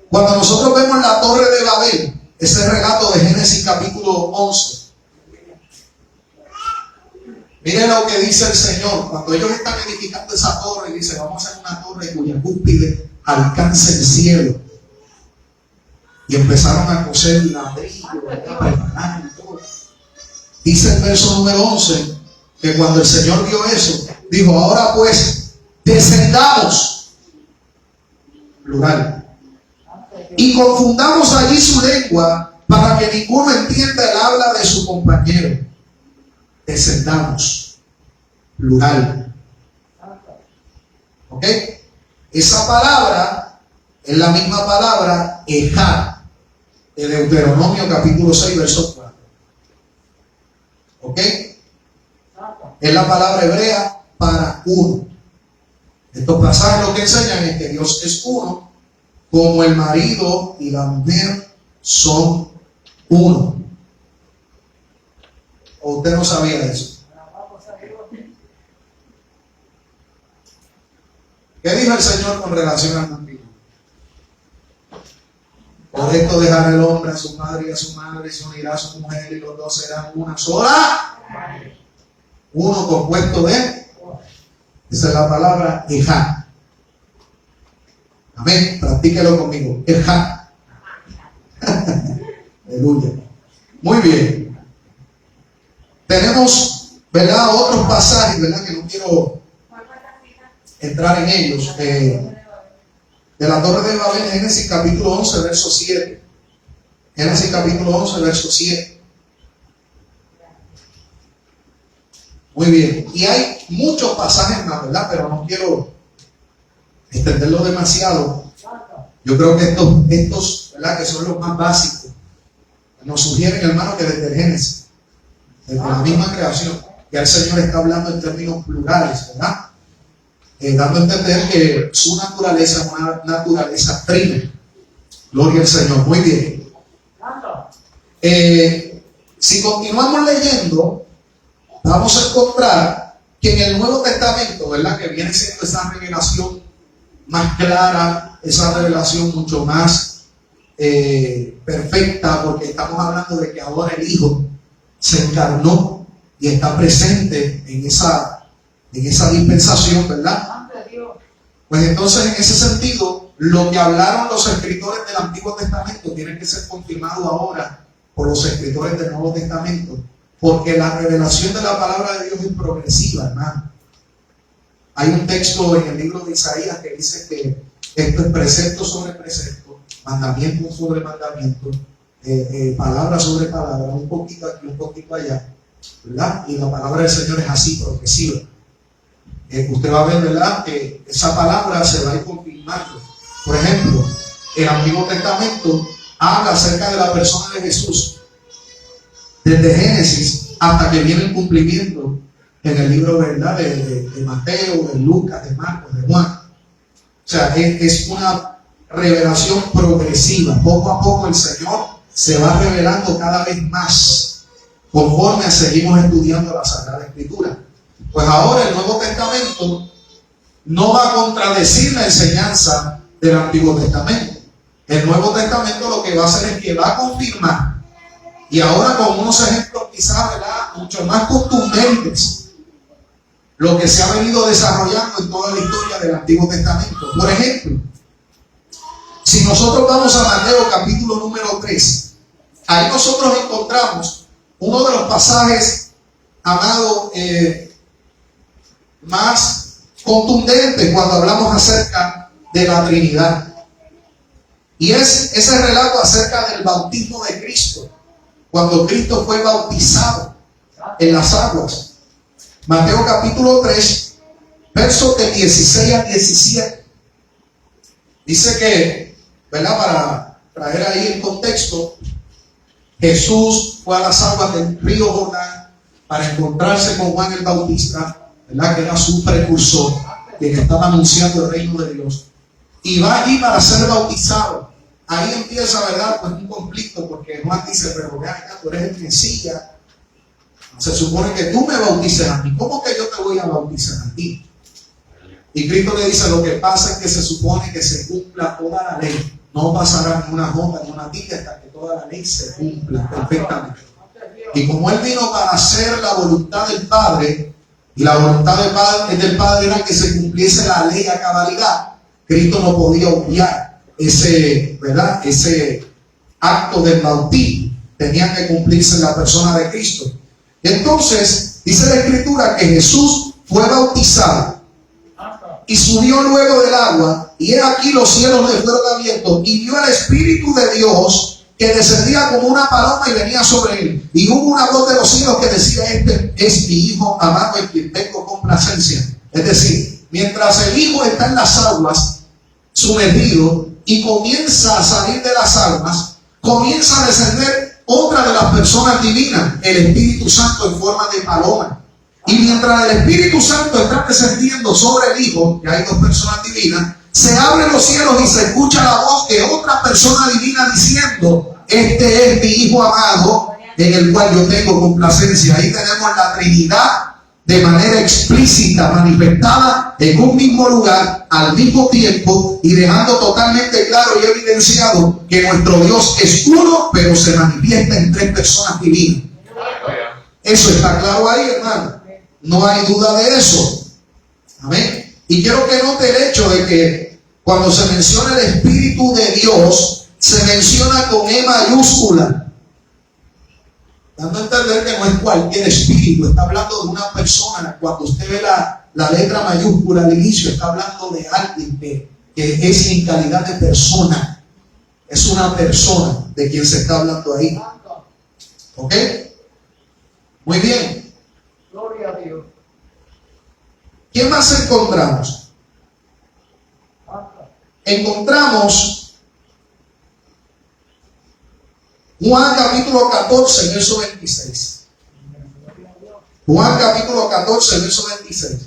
Cuando nosotros vemos la Torre de Babel, ese relato de Génesis capítulo 11, miren lo que dice el Señor. Cuando ellos están edificando esa torre, dice: vamos a hacer una torre cuya cúspide alcance el cielo. Y empezaron a coser ladrillo, a preparar y todo. Dice el verso número 11 que cuando el Señor vio eso, dijo: ahora pues, descendamos, plural, y confundamos allí su lengua, para que ninguno entienda el habla de su compañero. Descendamos, plural. ¿Ok? Esa palabra es la misma palabra Ejá, de Deuteronomio capítulo 6, verso 4. ¿Ok? Es la palabra hebrea para uno. Estos pasajes lo que enseñan es que Dios es uno, como el marido y la mujer son uno. ¿O usted no sabía eso? ¿Qué dijo el Señor con relación al matrimonio? Por esto dejará el hombre a su padre y a su madre, y se unirá a su mujer, y los dos serán una sola. Uno compuesto de. Esa es la palabra Ejá. Amén. Practíquelo conmigo. Ejá. Aleluya. Muy bien. Tenemos, ¿verdad?, otros pasajes, ¿verdad?, que no quiero entrar en ellos. De la Torre de Babel, Génesis capítulo 11, verso 7. Génesis capítulo 11, verso 7. Muy bien. Y hay muchos pasajes más, ¿verdad? Pero no quiero extenderlo demasiado. Yo creo que estos, ¿verdad?, que son los más básicos, nos sugieren, hermano, que desde el Génesis, desde la misma creación, ya el Señor está hablando en términos plurales, ¿verdad? Dando a entender que su naturaleza es una naturaleza trina. Gloria al Señor. Muy bien. Si continuamos leyendo, vamos a encontrar que en el Nuevo Testamento, ¿verdad?, que viene siendo esa revelación más clara, esa revelación mucho más perfecta, porque estamos hablando de que ahora el Hijo se encarnó y está presente en esa dispensación, ¿verdad? Pues entonces, en ese sentido, lo que hablaron los escritores del Antiguo Testamento tiene que ser confirmado ahora por los escritores del Nuevo Testamento, porque la revelación de la palabra de Dios es progresiva, hermano. Hay un texto en el libro de Isaías que dice que esto es precepto sobre precepto, mandamiento sobre mandamiento, palabra sobre palabra, un poquito aquí, un poquito allá, ¿verdad? Y la palabra del Señor es así, progresiva. Usted va a ver, ¿verdad?, que esa palabra se va a ir confirmando. Por ejemplo, el Antiguo Testamento habla acerca de la persona de Jesús desde Génesis hasta que viene el cumplimiento en el libro, ¿verdad?, de Mateo, de Lucas, de Marcos, de Juan. O sea, es una revelación progresiva. Poco a poco el Señor se va revelando cada vez más conforme seguimos estudiando la Sagrada Escritura. Pues ahora el Nuevo Testamento no va a contradecir la enseñanza del Antiguo Testamento. El Nuevo Testamento lo que va a hacer es que va a confirmar, y ahora con unos ejemplos quizás, ¿verdad?, mucho más contundentes, lo que se ha venido desarrollando en toda la historia del Antiguo Testamento. Por ejemplo, si nosotros vamos a Mateo capítulo número 3, ahí nosotros encontramos uno de los pasajes, amado, más contundentes cuando hablamos acerca de la Trinidad. Y es ese relato acerca del bautismo de Cristo, cuando Cristo fue bautizado en las aguas. Mateo capítulo 3, versos de 16 a 17. Dice que, ¿verdad?, para traer ahí el contexto, Jesús fue a las aguas del río Jordán para encontrarse con Juan el Bautista, ¿verdad?, que era su precursor, quien estaba anunciando el reino de Dios. Y va allí para ser bautizado. Ahí empieza, ¿verdad?, pues un conflicto, porque Juan dice: pero vean acá, tú eres el Mesías. Se supone que tú me bautices a mí. ¿Cómo que yo te voy a bautizar a ti? Y Cristo le dice, lo que pasa es que se supone que se cumpla toda la ley. No pasará ni una jota ni una tilde hasta que toda la ley se cumpla perfectamente. Y como Él vino para hacer la voluntad del Padre, y la voluntad del Padre era que se cumpliese la ley a cabalidad, Cristo no podía obviar ese acto del bautismo. Tenía que cumplirse en la persona de Cristo. Entonces, dice la Escritura que Jesús fue bautizado y subió luego del agua, y he aquí los cielos le fueron abiertos, y vio el Espíritu de Dios que descendía como una paloma y venía sobre él. Y hubo una voz de los cielos que decía: este es mi Hijo amado, en quien tengo complacencia. Es decir, mientras el Hijo está en las aguas, sumergido, y comienza a salir de las aguas, comienza a descender otra de las personas divinas, el Espíritu Santo en forma de paloma. Y mientras el Espíritu Santo está descendiendo sobre el Hijo, que hay dos personas divinas, se abren los cielos y se escucha la voz de otra persona divina diciendo: este es mi Hijo amado, en el cual yo tengo complacencia. Ahí tenemos la Trinidad de manera explícita, manifestada en un mismo lugar, al mismo tiempo, y dejando totalmente claro y evidenciado que nuestro Dios es uno, pero se manifiesta en tres personas divinas. Eso está claro ahí, hermano. No hay duda de eso. Amén. Y quiero que note el hecho de que cuando se menciona el Espíritu de Dios, se menciona con E mayúscula, dando a entender que no es cualquier espíritu. Está hablando de una persona. Cuando usted ve la letra mayúscula al inicio, está hablando de alguien que es en calidad de persona. Es una persona de quien se está hablando ahí. ¿Ok? Muy bien. Gloria a Dios. ¿Qué más encontramos? Encontramos Juan capítulo 14, verso 26. Juan capítulo 14, verso 26.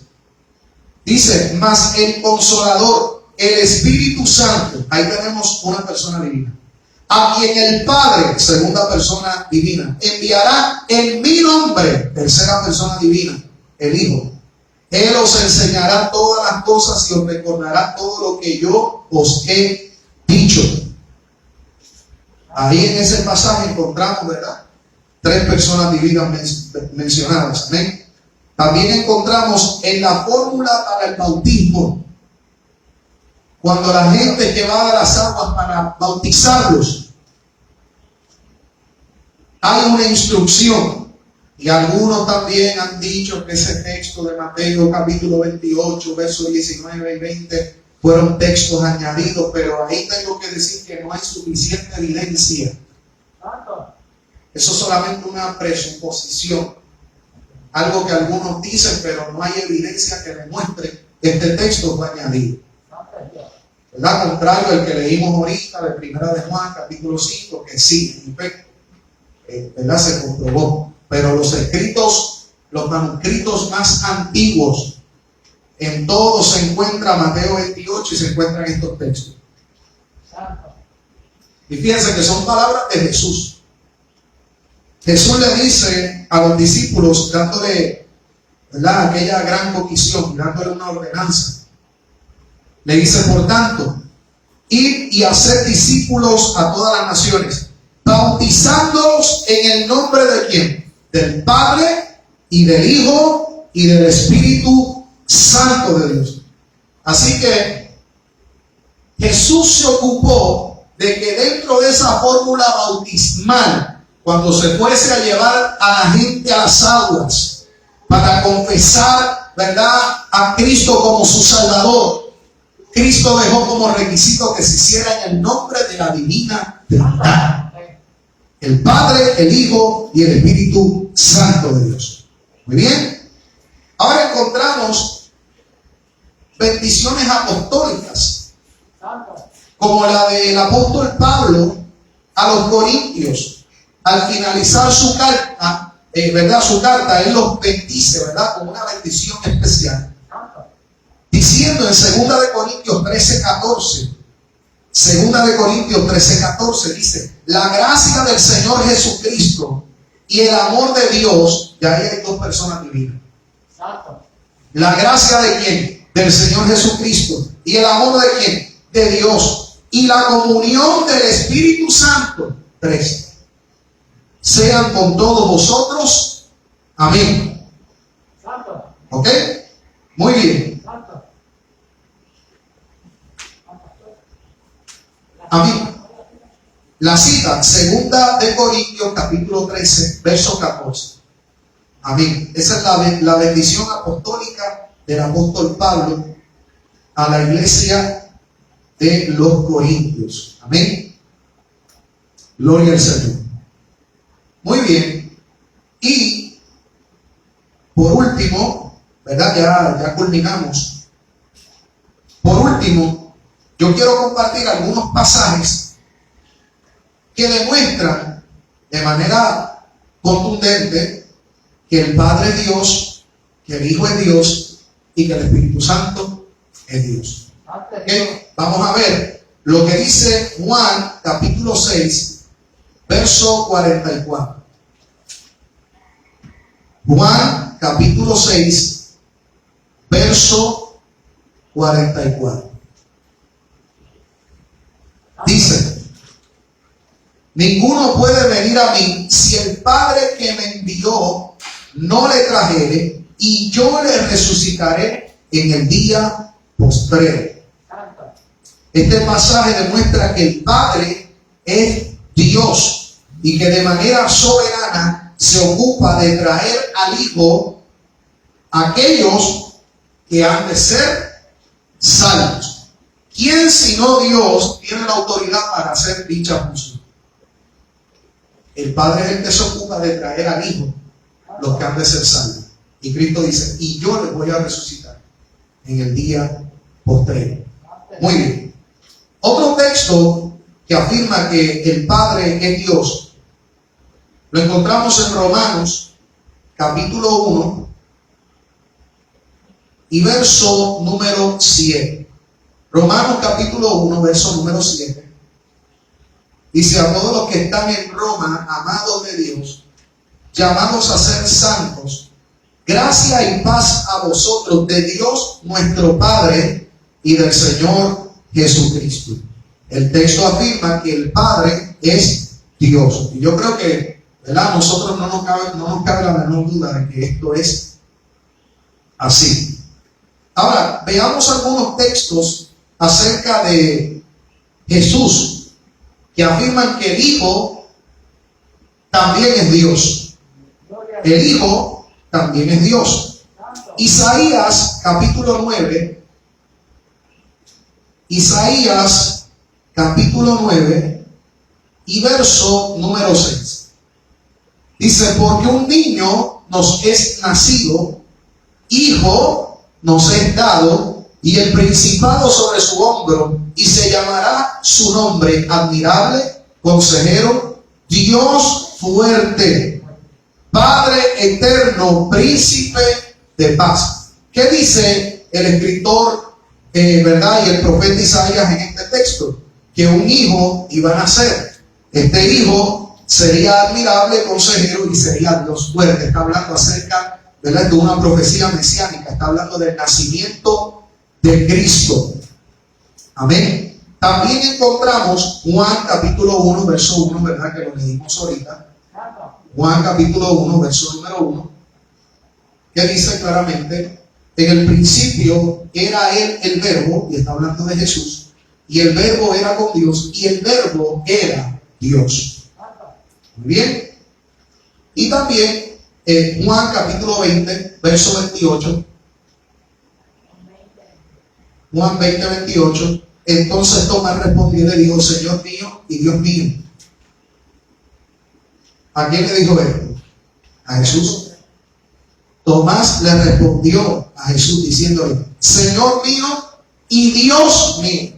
Dice: mas el Consolador, el Espíritu Santo, ahí tenemos una persona divina, a quien el Padre, segunda persona divina, enviará en mi nombre, tercera persona divina, el Hijo. Él os enseñará todas las cosas y os recordará todo lo que yo os he dicho. Ahí en ese pasaje encontramos, ¿verdad?, tres personas divinas mencionadas. ¿Amén? También encontramos en la fórmula para el bautismo, cuando la gente llevaba a las aguas para bautizarlos, hay una instrucción. Y algunos también han dicho que ese texto de Mateo capítulo 28, versos 19 y 20 fueron textos añadidos, pero ahí tengo que decir que no hay suficiente evidencia. Eso es solamente una presuposición, algo que algunos dicen, pero no hay evidencia que demuestre que este texto fue añadido. ¿Verdad? Contrario al que leímos ahorita de Primera de Juan capítulo 5, que sí, en efecto, ¿verdad?, se comprobó. Pero los escritos, los manuscritos más antiguos, en todos se encuentra Mateo 28 y se encuentran estos textos. Y fíjense que son palabras de Jesús. Jesús le dice a los discípulos, dándole, ¿verdad?, aquella gran comisión, dándole una ordenanza. Le dice: por tanto, id y haced discípulos a todas las naciones, bautizándolos en el nombre de ¿quién? Del Padre y del Hijo y del Espíritu Santo de Dios. Así que Jesús se ocupó de que dentro de esa fórmula bautismal, cuando se fuese a llevar a la gente a las aguas para confesar, ¿verdad?, a Cristo como su Salvador, Cristo dejó como requisito que se hiciera en el nombre de la divina Trinidad: el Padre, el Hijo y el Espíritu Santo de Dios. Muy bien. Ahora encontramos bendiciones apostólicas, como la del apóstol Pablo a los Corintios. Al finalizar su carta, ¿verdad?, su carta, él los bendice, ¿verdad?, con una bendición especial, diciendo en 2 de Corintios 13:14, 2 de Corintios 13:14 dice: la gracia del Señor Jesucristo y el amor de Dios Ya ahí hay dos personas divinas. La gracia de quién? Del Señor Jesucristo. ¿Y el amor de quién? De Dios. Y la comunión del Espíritu Santo. 3. Sean con todos vosotros. Amén. ¿Ok? Muy bien. Amén. La cita, segunda de Corintios, capítulo 13, verso 14. Amén. Esa es la bendición apostólica del apóstol Pablo a la iglesia de los Corintios. Amén. Gloria al Señor. Muy bien. Y por último, ¿verdad? Ya culminamos. Por último, yo quiero compartir algunos pasajes que demuestran de manera contundente que el Padre es Dios, que el Hijo es Dios y que el Espíritu Santo es Dios. ¿Okay? Vamos a ver lo que dice Juan capítulo 6, verso 44. Juan capítulo 6, verso 44. Dice: ninguno puede venir a mí si el Padre que me envió no le trajere, y yo le resucitaré en el día postrero. Este pasaje demuestra que el Padre es Dios y que de manera soberana se ocupa de traer al Hijo a aquellos que han de ser salvos. ¿Quién sino Dios tiene la autoridad para hacer dicha función? El Padre es el que se ocupa de traer al Hijo los que han de ser salvos. Y Cristo dice: y yo les voy a resucitar en el día postrero. Muy bien. Otro texto que afirma que el Padre es Dios lo encontramos en Romanos capítulo 1 y verso número 7. Romanos capítulo 1, verso número 7. Dice: a todos los que están en Roma, amados de Dios, llamados a ser santos, gracia y paz a vosotros de Dios nuestro Padre y del Señor Jesucristo. El texto afirma que el Padre es Dios. Y yo creo que, ¿verdad?, nosotros no nos cabe la menor duda de que esto es así. Ahora, veamos algunos textos acerca de Jesús que afirman que el Hijo también es Dios. El Hijo también es Dios. Isaías capítulo 9. Isaías capítulo 9 y verso número 6. Dice: porque un niño nos es nacido, hijo nos es dado, y el principado sobre su hombro, y se llamará su nombre admirable, consejero, Dios fuerte, Padre eterno, príncipe de paz. ¿Qué dice el escritor, verdad, y el profeta Isaías en este texto? Que un hijo iba a nacer. Este hijo sería admirable, consejero, y sería Dios fuerte. Está hablando acerca, ¿verdad?, de una profecía mesiánica. Está hablando del nacimiento de Cristo. Amén. También encontramos Juan capítulo 1, verso 1, ¿verdad?, que lo leímos ahorita. Juan capítulo 1, verso número 1, que dice claramente: en el principio era Él el Verbo, y está hablando de Jesús, y el Verbo era con Dios, y el Verbo era Dios. Muy bien. Y también Juan capítulo 20, verso 28. Juan 20, 28. Entonces Tomás respondió y le dijo: Señor mío y Dios mío. ¿A quién le dijo esto? A Jesús. Tomás le respondió a Jesús diciéndole: Señor mío y Dios mío,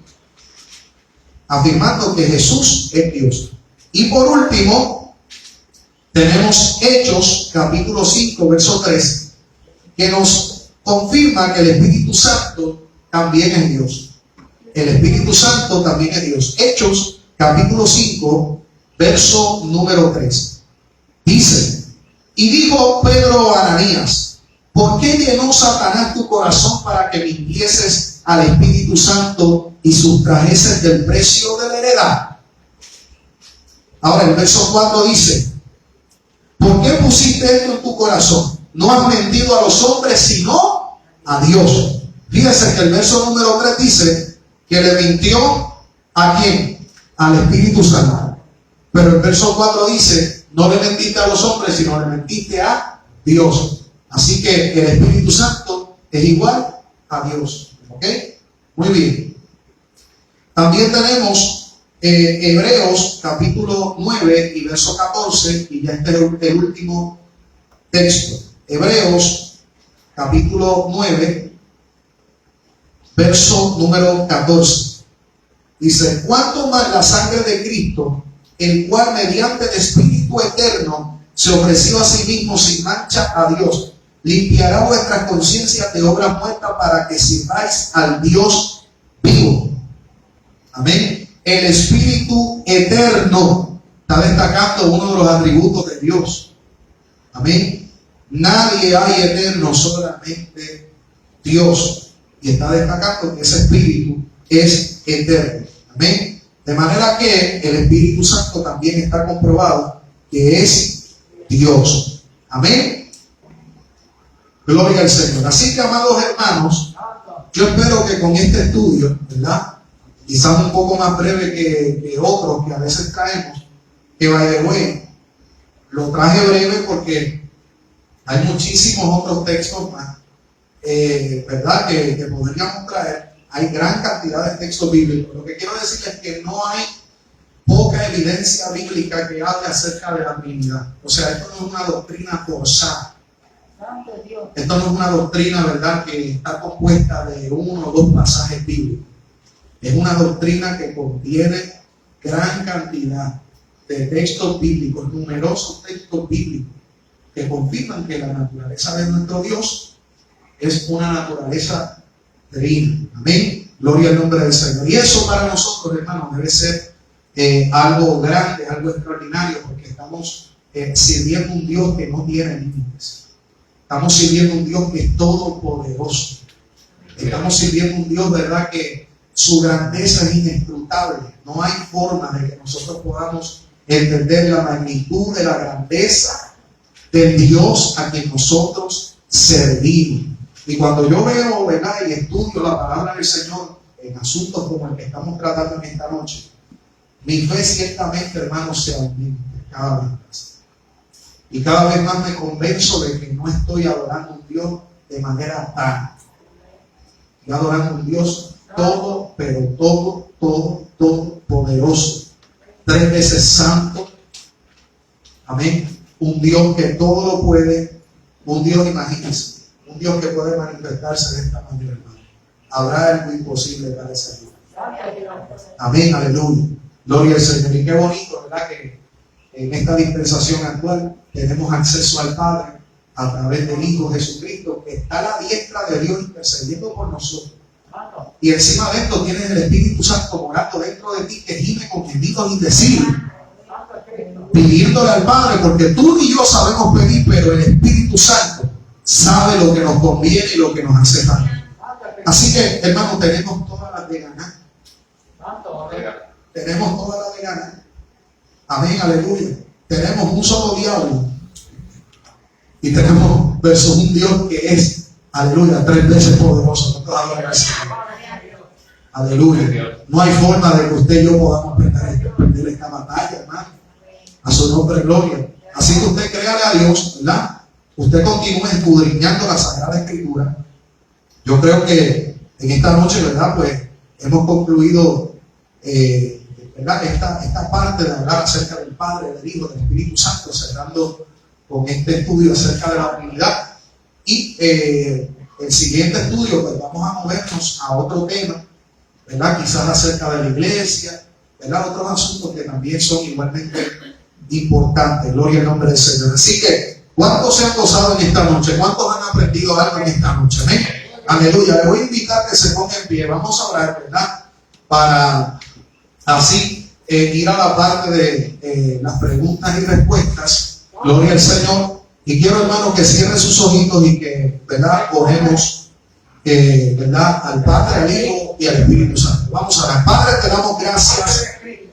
afirmando que Jesús es Dios. Y por último tenemos Hechos capítulo 5, verso 3, que nos confirma que el Espíritu Santo también es Dios. El Espíritu Santo también es Dios. Hechos capítulo 5, verso número 3. Dice: Y dijo Pedro a Ananías: ¿por qué llenó Satanás tu corazón para que mintieses al Espíritu Santo y sustrajeses del precio de la heredad? Ahora el verso 4 dice: ¿por qué pusiste esto en tu corazón? No has mentido a los hombres, sino a Dios. Fíjense que el verso número 3 dice que le mintió ¿a quién? Al Espíritu Santo. Pero el verso 4 dice: no le mentiste a los hombres, sino le mentiste a Dios. Así que el Espíritu Santo es igual a Dios. ¿Ok? Muy bien. También tenemos Hebreos capítulo 9 y verso 14, y ya este es el último texto. Hebreos capítulo 9, verso número 14. Dice: ¿cuánto más la sangre de Cristo, el cual mediante el Espíritu eterno se ofreció a sí mismo sin mancha a Dios, limpiará vuestras conciencias de obras muertas para que sirváis al Dios vivo? Amén. El Espíritu eterno está destacando uno de los atributos de Dios. Amén. Nadie hay eterno, solamente Dios. Y está destacando que ese Espíritu es eterno. Amén. De manera que el Espíritu Santo también está comprobado que es Dios. Amén. Gloria al Señor. Así que, amados hermanos, yo espero que con este estudio, ¿verdad?, quizás un poco más breve que otros que a veces traemos, que by the way, lo traje breve porque hay muchísimos otros textos más, ¿verdad?, que podríamos traer. Hay gran cantidad de textos bíblicos. Lo que quiero decirles es que no hay poca evidencia bíblica que hable acerca de la Trinidad. O sea, esto no es una doctrina forzada. Esto no es una doctrina, ¿verdad?, que está compuesta de uno o dos pasajes bíblicos. Es una doctrina que contiene gran cantidad de textos bíblicos, numerosos textos bíblicos, que confirman que la naturaleza de nuestro Dios es una naturaleza trina. Amén. Gloria al nombre del Señor. Y eso para nosotros, hermanos, debe ser algo grande, algo extraordinario, porque estamos sirviendo un Dios que no tiene límites. Estamos sirviendo un Dios que es todopoderoso. Estamos sirviendo un Dios, ¿verdad?, que su grandeza es inescrutable. No hay forma de que nosotros podamos entender la magnitud de la grandeza del Dios a quien nosotros servimos. Y cuando yo veo, ¿verdad?, y estudio la palabra del Señor en asuntos como el que estamos tratando en esta noche, mi fe ciertamente, hermanos, se aumenta cada vez más. Y cada vez más me convenzo de que no estoy adorando a un Dios de manera tan. Estoy adorando a un Dios todo, pero todo poderoso, 3 veces santo. Amén. Un Dios que todo lo puede, un Dios, imagínense, un Dios que puede manifestarse de esta manera, hermano. Habrá algo imposible para ese Dios. Amén, aleluya. Gloria al Señor. Y qué bonito, ¿verdad?, que en esta dispensación actual tenemos acceso al Padre a través del Hijo Jesucristo, que está a la diestra de Dios intercediendo por nosotros. Y encima de esto tienes el Espíritu Santo morando dentro de ti, que gime con gemidos indecibles, pidiéndole al Padre, porque tú y yo sabemos pedir, pero el Espíritu Santo sabe lo que nos conviene y lo que nos hace falta. Así que, hermanos, tenemos todas las de ganar. Tenemos todas las de ganar. Amén, aleluya. Tenemos un solo diablo y tenemos versus un Dios que es, aleluya, 3 veces poderoso. Aleluya. No hay forma de que usted y yo podamos perder esta batalla, hermano. A su nombre, gloria. Así que usted créale a Dios, ¿verdad? Usted continúe escudriñando la Sagrada Escritura. Yo creo que en esta noche, ¿verdad?, pues hemos concluido ¿verdad?, esta parte de hablar acerca del Padre, del Hijo, del Espíritu Santo, cerrando con este estudio acerca de la Trinidad. Y el siguiente estudio, pues vamos a movernos a otro tema, ¿verdad?, quizás acerca de la iglesia, ¿verdad?, otros asuntos que también son igualmente importantes. Gloria al nombre del Señor. Así que, ¿cuántos se han gozado en esta noche? ¿Cuántos han aprendido algo en esta noche? Amén. Aleluya. Le voy a invitar que se ponga en pie. Vamos a orar, ¿verdad?, para así ir a la parte de las preguntas y respuestas. Gloria al Señor. Y quiero, hermano, que cierre sus ojitos y que, ¿verdad?, oremos, ¿verdad?, al Padre, al Hijo y al Espíritu Santo. Vamos a orar. Padre, te damos gracias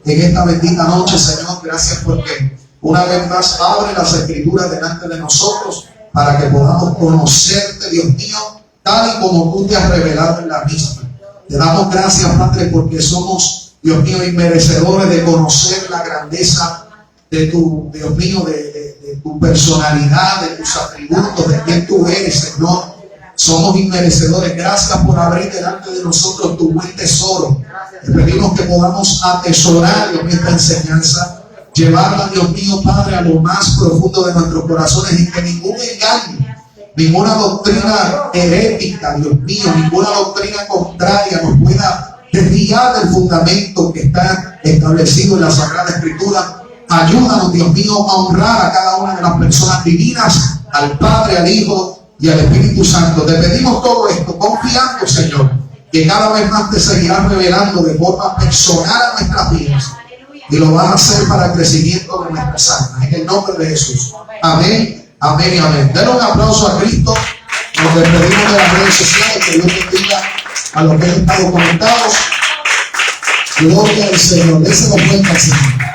en esta bendita noche, Señor. Gracias porque una vez más abre las Escrituras delante de nosotros para que podamos conocerte, Dios mío, tal y como tú te has revelado en la misma. Te damos gracias, Padre, porque somos, Dios mío, inmerecedores de conocer la grandeza de tu, Dios mío, de tu personalidad, de tus atributos, de quién tú eres, Señor. Somos inmerecedores. Gracias por abrir delante de nosotros tu buen tesoro. Te pedimos que podamos atesorar, Dios mío, esta enseñanza, llevarla, Dios mío, Padre, a lo más profundo de nuestros corazones y que ningún engaño, ninguna doctrina herética, Dios mío, ninguna doctrina contraria nos pueda desviar del fundamento que está establecido en la Sagrada Escritura. Ayúdanos, Dios mío, a honrar a cada una de las personas divinas, al Padre, al Hijo y al Espíritu Santo. Te pedimos todo esto confiando, Señor, que cada vez más te seguirás revelando de forma personal a nuestras vidas y lo vas a hacer para el crecimiento de nuestras almas. En el nombre de Jesús. Amén, amén y amén. Den un aplauso a Cristo. Nos despedimos de las redes sociales. Que Dios bendiga a los que han estado conectados. Gloria al Señor. Déselo cuenta al Señor.